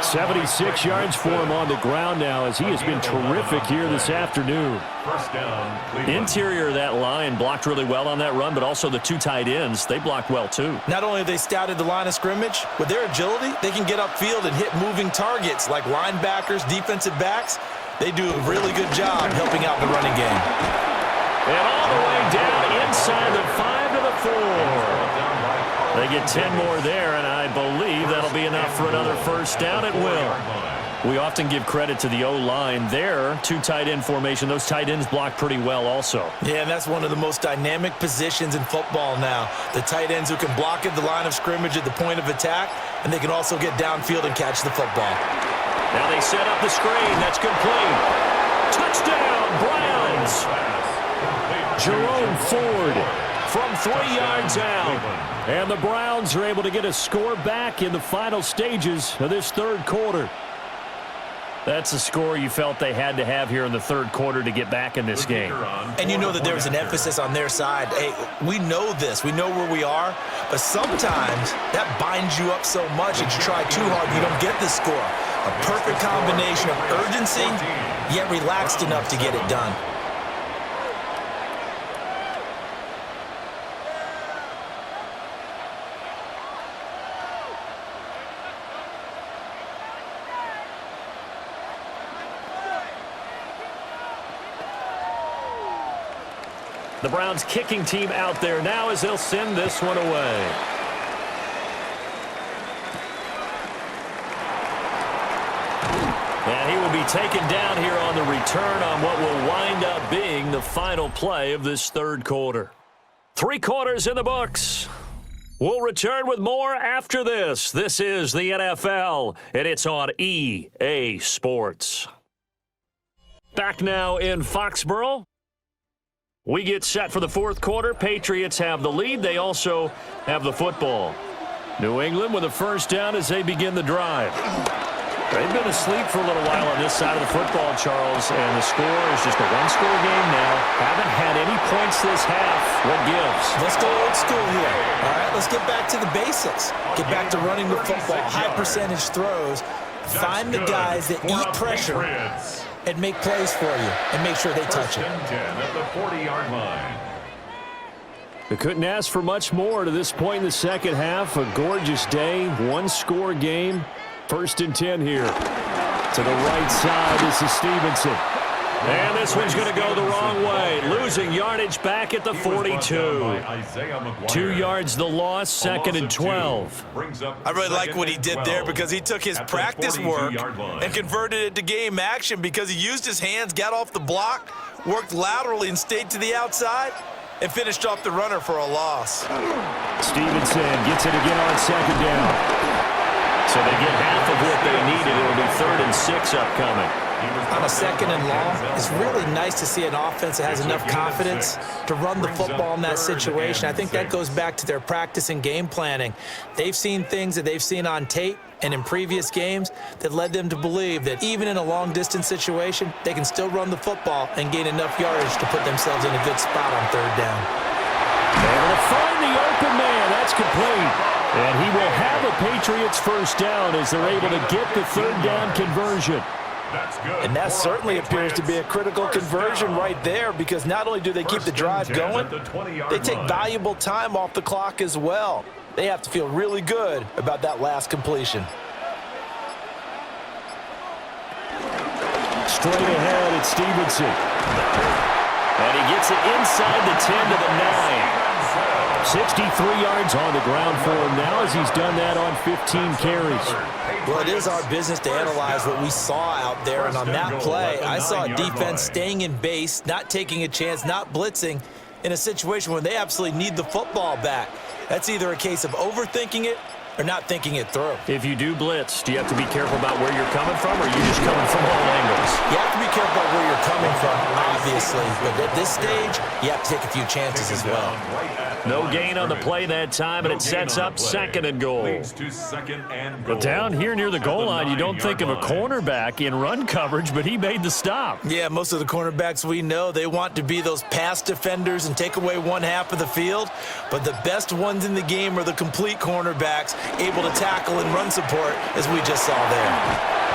[SPEAKER 1] 76 yards for him on the ground now as he has been terrific here this afternoon.
[SPEAKER 2] First down, Cleveland.
[SPEAKER 1] Interior of that line blocked really well on that run, but also the 2 tight ends, they blocked well too.
[SPEAKER 4] Not only have they scouted the line of scrimmage, with their agility, they can get upfield and hit moving targets like linebackers, defensive backs. They do a really good job helping out the running game.
[SPEAKER 1] And all the way down inside the 5 to the 4. They get 10 more there, and I believe that'll be enough for another first down. It will. We often give credit to the O-line there. 2 tight end formation. Those tight ends block pretty well also.
[SPEAKER 4] Yeah, and that's one of the most dynamic positions in football now. The tight ends who can block at the line of scrimmage at the point of attack, and they can also get downfield and catch the football.
[SPEAKER 1] Now they set up the screen. That's complete. Touchdown, Browns. Jerome Ford from 3 yards out. And the Browns are able to get a score back in the final stages of this third quarter. That's a score you felt they had to have here in the third quarter to get back in this game.
[SPEAKER 4] And you know that there was an emphasis on their side. Hey, we know this. We know where we are. But sometimes that binds you up so much that you try too hard and you don't get the score. A perfect combination of urgency, yet relaxed enough to get it done.
[SPEAKER 1] The Browns kicking team out there now as they'll send this one away. And he will be taken down here on the return on what will wind up being the final play of this third quarter. 3 quarters in the books. We'll return with more after this. This is the NFL, and it's on EA Sports. Back now in Foxborough. We get set for the fourth quarter. Patriots have the lead. They also have the football. New England with a first down as they begin the drive. They've been asleep for a little while on this side of the football, Charles, and the score is just a one-score game now. Haven't had any points this half. What gives?
[SPEAKER 4] Let's go old school here. All right, let's get back to the basics. Get back to running the football, high-percentage throws. Find the guys that eat pressure and make plays for you and make sure they touch it.
[SPEAKER 2] 10 at the 40-yard line.
[SPEAKER 1] They couldn't ask for much more to this point in the second half. A gorgeous day, one-score game. 1st and 10 here. To the right side, this is Stevenson. And this one's going to go the wrong way. Losing yardage back at the 42. 2 yards the loss, 2nd and 12.
[SPEAKER 4] I really like what he did there because he took his practice work and converted it to game action because he used his hands, got off the block, worked laterally and stayed to the outside, and finished off the runner for a loss.
[SPEAKER 1] Stevenson gets it again on 2nd down. So they get half of what they needed. It'll be 3rd and 6 upcoming.
[SPEAKER 4] On a 2nd and long, it's really nice to see an offense that has enough confidence to run the football in that situation. I think that goes back to their practice and game planning. They've seen things that they've seen on tape and in previous games that led them to believe that even in a long-distance situation, they can still run the football and gain enough yardage to put themselves in a good spot on 3rd down.
[SPEAKER 1] Able to find the open man. That's complete. And he will have a Patriots first down as they're able to get the 3rd down conversion.
[SPEAKER 3] And that certainly appears to be a critical conversion right there because not only do they keep the drive going, they take valuable time off the clock as well. They have to feel really good about that last completion.
[SPEAKER 1] Straight ahead, it's Stevenson. And he gets it inside the 10 to the 9. 63 yards on the ground for him now as he's done that on 15 carries.
[SPEAKER 4] Well, it is our business to analyze what we saw out there, and on that play, I saw a defense staying in base, not taking a chance, not blitzing in a situation where they absolutely need the football back. That's either a case of overthinking it They're not thinking it through.
[SPEAKER 1] If you do blitz, do you have to be careful about where you're coming from, or are you just coming from all angles?
[SPEAKER 4] You have to be careful about where you're coming from, obviously. But at this stage, you have to take a few chances as well.
[SPEAKER 1] No gain on the play that time, and it sets up second and goal. But down here near the goal line, you don't think of a cornerback in run coverage, but he made the stop.
[SPEAKER 4] Yeah, most of the cornerbacks we know, they want to be those pass defenders and take away one half of the field. But the best ones in the game are the complete cornerbacks, able to tackle and run support, as we just saw there.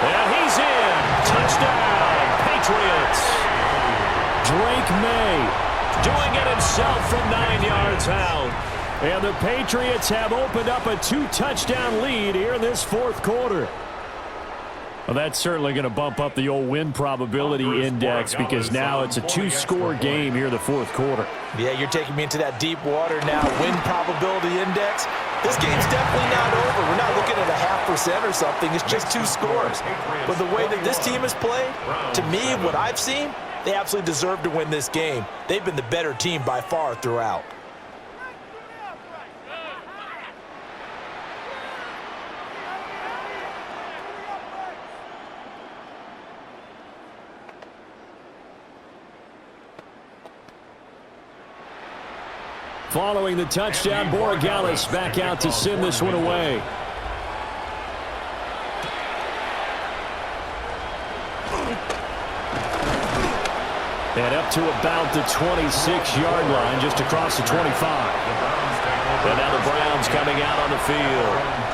[SPEAKER 1] And he's in. Touchdown, Patriots. Drake May doing it himself from 9 yards out. And the Patriots have opened up a 2-touchdown lead here in this fourth quarter. Well, that's certainly going to bump up the old win probability index because now it's a 2-score game here in the fourth quarter.
[SPEAKER 4] Yeah, you're taking me into that deep water now. Win probability index. This game's definitely not over. We're not looking at a 0.5% or something. It's just 2 scores. But the way that this team has played, to me, what I've seen, they absolutely deserve to win this game. They've been the better team by far throughout.
[SPEAKER 1] Following the touchdown, Borregales back out to send this one away. And up to about the 26-yard line, just across the 25. And now the Browns coming out on the field.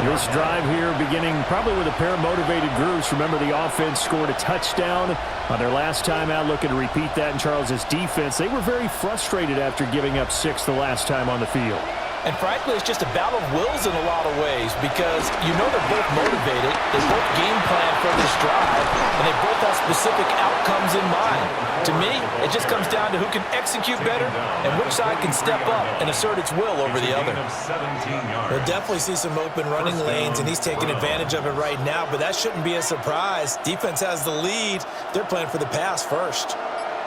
[SPEAKER 1] This drive here beginning probably with a pair of motivated groups. Remember, the offense scored a touchdown on their last time out. Looking to repeat that in Charles's defense. They were very frustrated after giving up 6 the last time on the field.
[SPEAKER 4] And frankly, it's just a battle of wills in a lot of ways because you know they're both motivated. They both game plan for this drive, and they both have specific outcomes in mind. To me, it just comes down to who can execute better and which side can step up and assert its will over the other. We'll definitely see some open running lanes, and he's taking advantage of it right now, but that shouldn't be a surprise. Defense has the lead. They're playing for the pass first.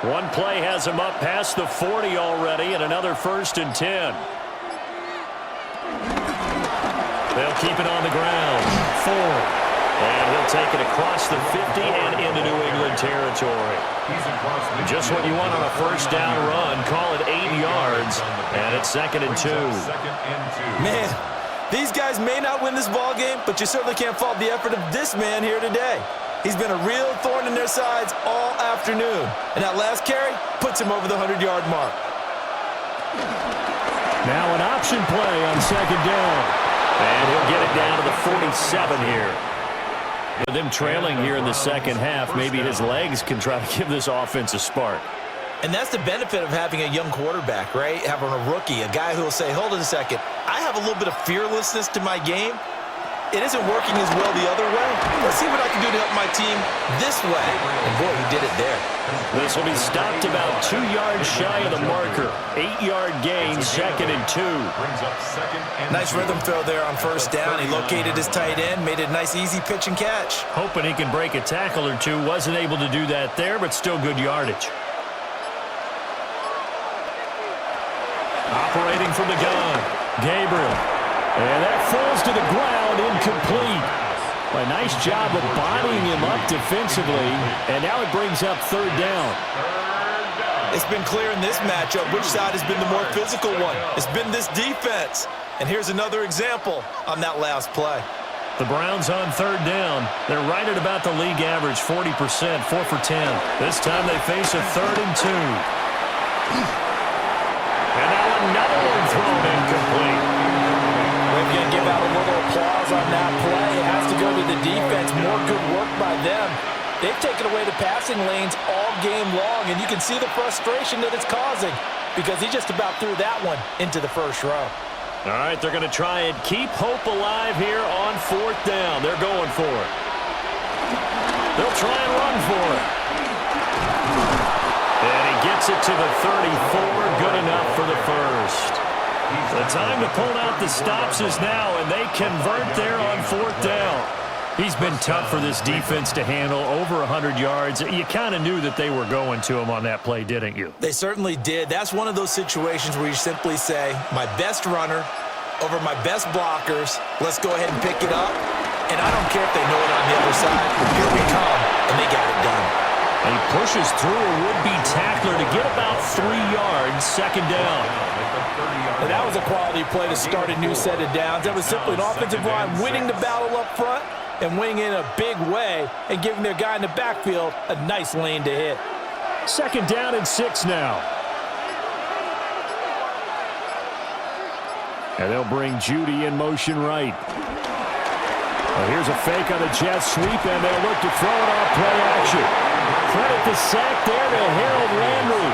[SPEAKER 1] One play has him up past the 40 already, and another 1st and 10. They'll keep it on the ground. Ford. And he'll take it across the 50 and into New England territory. Just what you want on a first down run. Call it 8 yards. And it's 2nd and 2.
[SPEAKER 4] Man, these guys may not win this ball game, but you certainly can't fault the effort of this man here today. He's been a real thorn in their sides all afternoon. And that last carry puts him over the 100-yard mark.
[SPEAKER 1] Now an option play on 2nd down. And he'll get it down to the 47 here. With them trailing here in the second half, maybe his legs can try to give this offense a spark.
[SPEAKER 4] And that's the benefit of having a young quarterback, right? Having a rookie, a guy who will say, hold on a second, I have a little bit of fearlessness to my game. It isn't working as well the other way. Let's see what I can do to help my team this way. And boy, he did it there.
[SPEAKER 1] This will be stopped about 2 yards shy of the marker. 8-yard gain, 2nd and 2.
[SPEAKER 4] Nice rhythm throw there on first down. He located his tight end, made it a nice easy pitch and catch.
[SPEAKER 1] Hoping he can break a tackle or two. Wasn't able to do that there, but still good yardage. Operating from the gun, Gabriel. And that falls to the ground, incomplete. A nice job of bodying him up defensively, and now it brings up 3rd down.
[SPEAKER 4] It's been clear in this matchup which side has been the more physical one. It's been this defense. And here's another example on that last play.
[SPEAKER 1] The Browns on 3rd down. They're right at about the league average, 40%, 4 for 10. This time they face a 3rd and 2. And now another one thrown incomplete.
[SPEAKER 4] We're going to give out a little applause on that play. It has to go to the defense. More good work by them. They've taken away the passing lanes all game long, and you can see the frustration that it's causing because he just about threw that one into the first row.
[SPEAKER 1] All right, they're going to try and keep hope alive here on 4th down. They're going for it. They'll try and run for it. And he gets it to the 34. Good enough for the first. The time to pull out the stops is now, and they convert there on 4th down. He's been tough for this defense to handle, over 100 yards. You kind of knew that they were going to him on that play, didn't you?
[SPEAKER 4] They certainly did. That's one of those situations where you simply say, my best runner over my best blockers. Let's go ahead and pick it up. And I don't care if they know it on the other side. Here we come, and they got it done.
[SPEAKER 1] And he pushes through a would-be tackler to get about 3 yards, second down.
[SPEAKER 3] And that was a quality play to start a new set of downs. That was simply an offensive line winning the battle up front and winning in a big way and giving their guy in the backfield a nice lane to hit.
[SPEAKER 1] Second down and 6 now. And they'll bring Judy in motion right. Well, here's a fake on the jet sweep, and they'll look to throw it off play action. Credit the sack there to Harold Landry.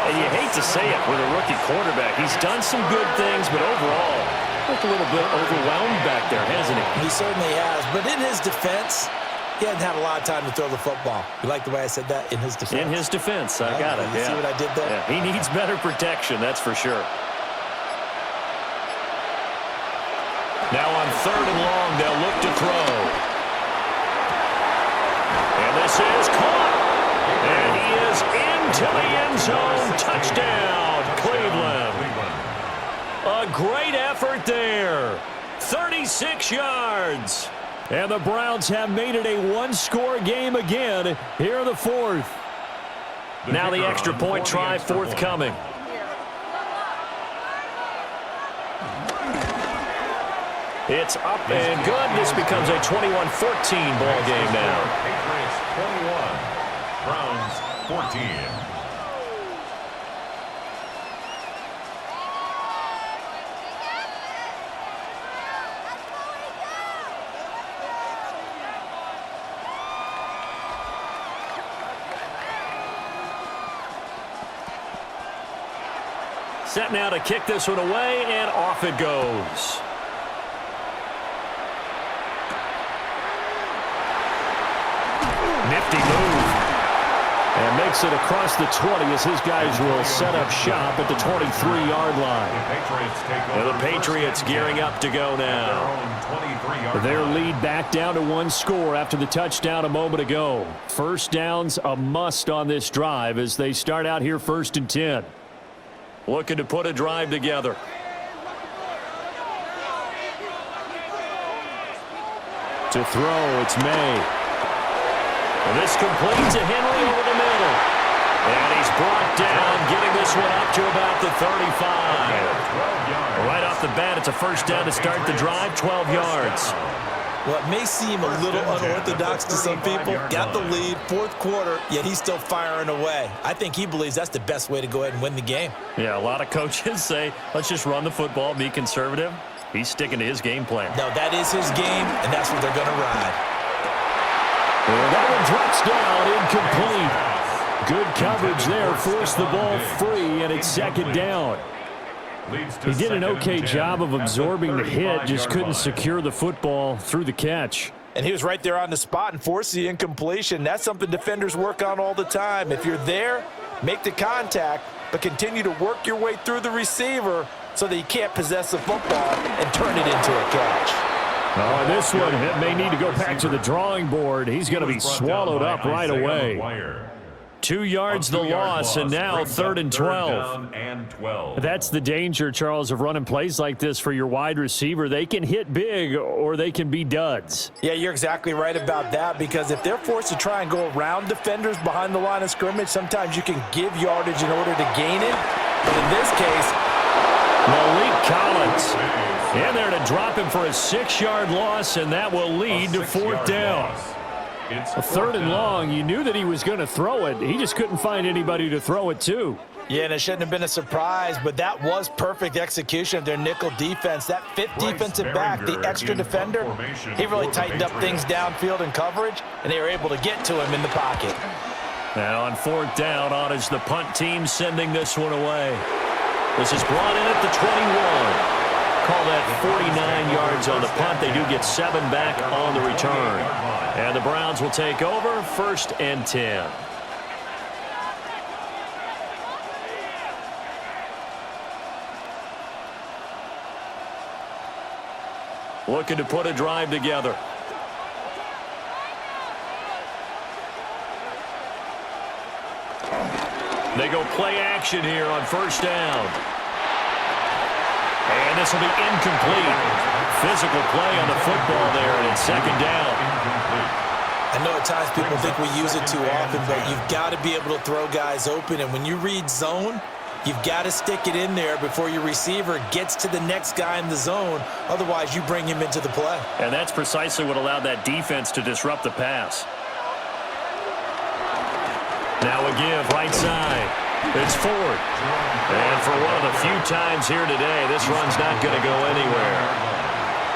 [SPEAKER 1] And you hate to say it with a rookie quarterback. He's done some good things, but overall, looked a little bit overwhelmed back there, hasn't he?
[SPEAKER 4] He certainly has. But in his defense, he hasn't had a lot of time to throw the football. You like the way I said that? In his defense?
[SPEAKER 1] In his defense. I got it.
[SPEAKER 4] You see what I did there?
[SPEAKER 1] Yeah, he needs better protection, that's for sure. Now on 3rd and long, they'll look to throw. And this is caught. And he is into the end zone. Touchdown, Cleveland. A great effort there. 36 yards. And the Browns have made it a one-score game again here in the 4th. Now the extra point try forthcoming. It's up and good. This becomes a 21-14 ball game now.
[SPEAKER 2] Patriots 21, Browns 14.
[SPEAKER 1] Set now to kick this one away, and off it goes. Nifty move. And makes it across the 20 as his guys will set up shop at the 23-yard line. And the Patriots gearing up to go now. Their lead back down to 1 score after the touchdown a moment ago. First down's a must on this drive as they start out here 1st and 10. Looking to put a drive together. To throw, it's May. And this completes a Henry over the middle. And he's brought down, getting this one up to about the 35. Right off the bat, it's a first down to start the drive, 12 yards.
[SPEAKER 4] Well, it may seem a little unorthodox to some people. Got the lead, 4th quarter, yet he's still firing away. I think he believes that's the best way to go ahead and win the game.
[SPEAKER 1] Yeah, a lot of coaches say, let's just run the football, be conservative. He's sticking to his game plan.
[SPEAKER 4] No, that is his game, and that's what they're going to ride.
[SPEAKER 1] And that one drops down, incomplete. Good coverage there, forced the ball free, and it's second down. He did an okay job of absorbing the hit, just couldn't secure the football through the catch.
[SPEAKER 3] And he was right there on the spot and forced the incompletion. That's something defenders work on all the time. If you're there, make the contact, but continue to work your way through the receiver so that you can't possess the football and turn it into a catch.
[SPEAKER 1] Oh, this one may need to go back to the drawing board. He's going to be swallowed up right away. 2 yards the loss, and now 3rd and 12. That's the danger, Charles, of running plays like this for your wide receiver. They can hit big or they can be duds.
[SPEAKER 3] Yeah, you're exactly right about that, because if they're forced to try and go around defenders behind the line of scrimmage, sometimes you can give yardage in order to gain it. But in this case,
[SPEAKER 1] Malik Collins in there to drop him for a 6-yard loss, and that will lead to 4th down. A 3rd and long, you knew that he was going to throw it. He just couldn't find anybody to throw it to.
[SPEAKER 3] yeah, and it shouldn't have been a surprise, but that was perfect execution of their nickel defense. That 5th defensive back, the extra defender, he really tightened up things downfield in coverage, and they were able to get to him in the pocket.
[SPEAKER 1] Now on 4th down, on is the punt team sending this one away. This is brought in at the 21. Call that 49 yards on the punt. They do get 7 back on the return. And the Browns will take over, 1st and 10. Looking to put a drive together. They go play action here on 1st down. And this will be incomplete. Physical play on the football there, and it's second down.
[SPEAKER 3] I know at times people think we use it too often, but you've got to be able to throw guys open. And when you read zone, you've got to stick it in there before your receiver gets to the next guy in the zone. Otherwise, you bring him into the play.
[SPEAKER 1] And that's precisely what allowed that defense to disrupt the pass. Now a give, right side. It's Ford. And for one of the few times here today, this run's not going to go anywhere.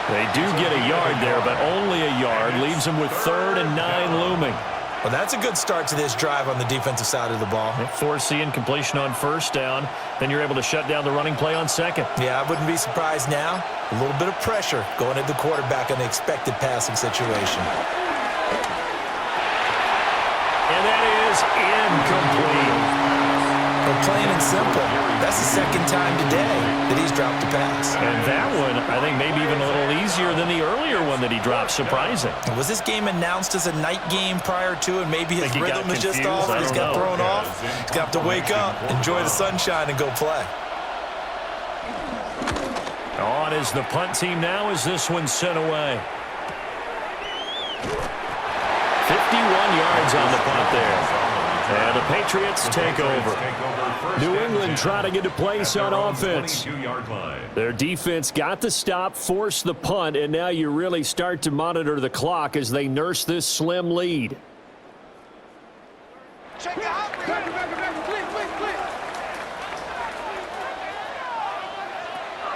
[SPEAKER 1] They do get a yard there, but only a yard. Leaves them with 3rd and 9 looming.
[SPEAKER 3] Well, that's a good start to this drive on the defensive side of the ball.
[SPEAKER 1] Force the incompletion on first down. Then you're able to shut down the running play on second.
[SPEAKER 3] Yeah, I wouldn't be surprised now. A little bit of pressure going at the quarterback in an expected passing situation.
[SPEAKER 1] And that is incomplete.
[SPEAKER 3] Well, plain and simple, that's the second time today that he's dropped a pass.
[SPEAKER 1] And that one, I think, maybe even a little easier than the earlier one that he dropped. Surprising.
[SPEAKER 3] Was this game announced as a night game prior to, and maybe his rhythm was just off? He's got thrown off. He's got to wake up, enjoy the sunshine, and go play.
[SPEAKER 1] On is the punt team now as this one's sent away. 51 yards on the punt there. And the Patriots take over. New England trying to get a place on offense. Their defense got the stop, forced the punt, and now you really start to monitor the clock as they nurse this slim lead.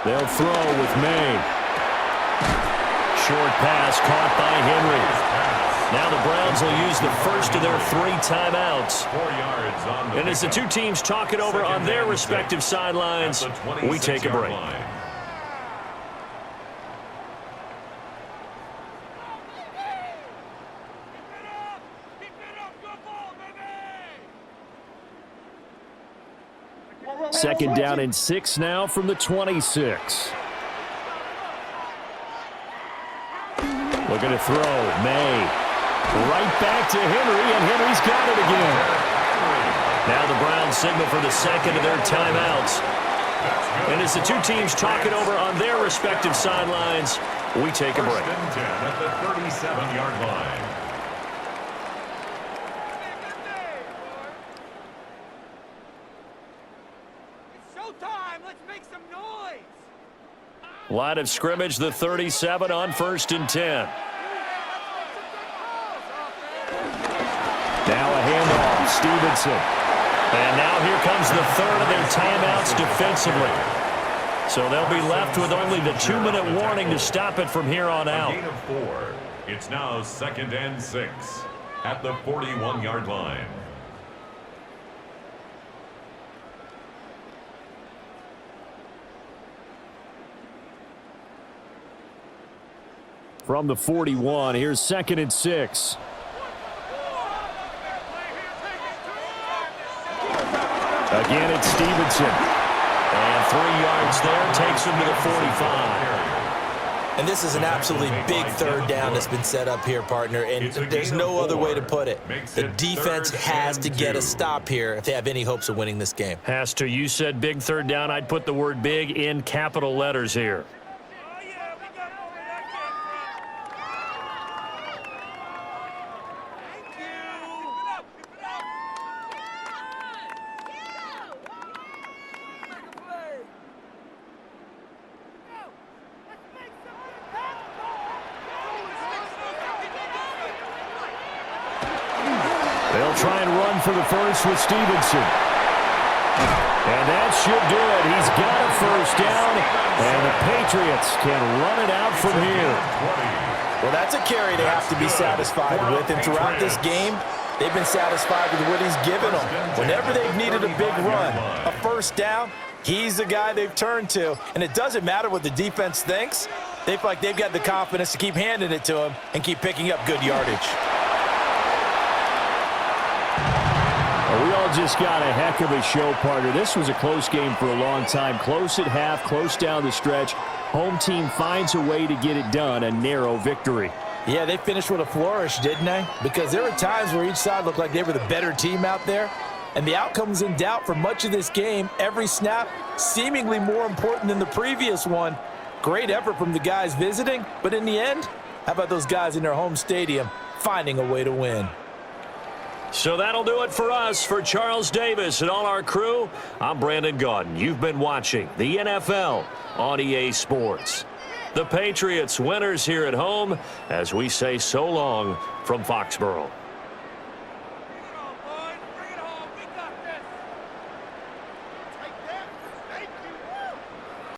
[SPEAKER 1] They'll throw with May. Short pass caught by Henry. Now the Browns will use the first of their 3 timeouts. And as the two teams talk it over on their respective sidelines, we take a break. Second down and 6 now from the 26. Looking to throw, May. Right back to Henry, and Henry's got it again. Now the Browns signal for the second of their timeouts. And as the two teams talk it over on their respective sidelines, we take a break.
[SPEAKER 2] First and 10 at the 37-yard line.
[SPEAKER 5] It's showtime. Let's make some noise.
[SPEAKER 1] Line of scrimmage, the 37 on 1st and 10. Now a handoff, Stevenson. And now here comes the third of their timeouts defensively. So they'll be left with only the 2-minute warning to stop it from here on out.
[SPEAKER 2] A gain of 4. It's now 2nd and 6 at the 41-yard line.
[SPEAKER 1] From the 41, here's 2nd and 6. Again, it's Stevenson. And 3 yards there takes him to the 45.
[SPEAKER 3] And this is an absolutely big third down that's been set up here, partner, and there's no other way to put it. The defense has to get a stop here if they have any hopes of winning this game.
[SPEAKER 1] Has to. You said big third down. I'd put the word big in capital letters here. They'll try and run for the first with Stevenson. And that should do it. He's got a first down, and the Patriots can run it out from here.
[SPEAKER 3] Well, that's a carry they have to be satisfied with, and throughout this game, they've been satisfied with what he's given them. Whenever they've needed a big run, a first down, he's the guy they've turned to. And it doesn't matter what the defense thinks. They feel like they've got the confidence to keep handing it to him and keep picking up good yardage.
[SPEAKER 1] We all just got a heck of a show, partner. This was a close game for a long time. Close at half, close down the stretch. Home team finds a way to get it done, a narrow victory.
[SPEAKER 3] Yeah, they finished with a flourish, didn't they? Because there were times where each side looked like they were the better team out there. And the outcome was in doubt for much of this game. Every snap, seemingly more important than the previous one. Great effort from the guys visiting, but in the end, how about those guys in their home stadium finding a way to win?
[SPEAKER 1] So that'll do it for us. For Charles Davis and all our crew, I'm Brandon Gaudin. You've been watching the NFL on EA Sports. The Patriots winners here at home as we say so long from Foxborough.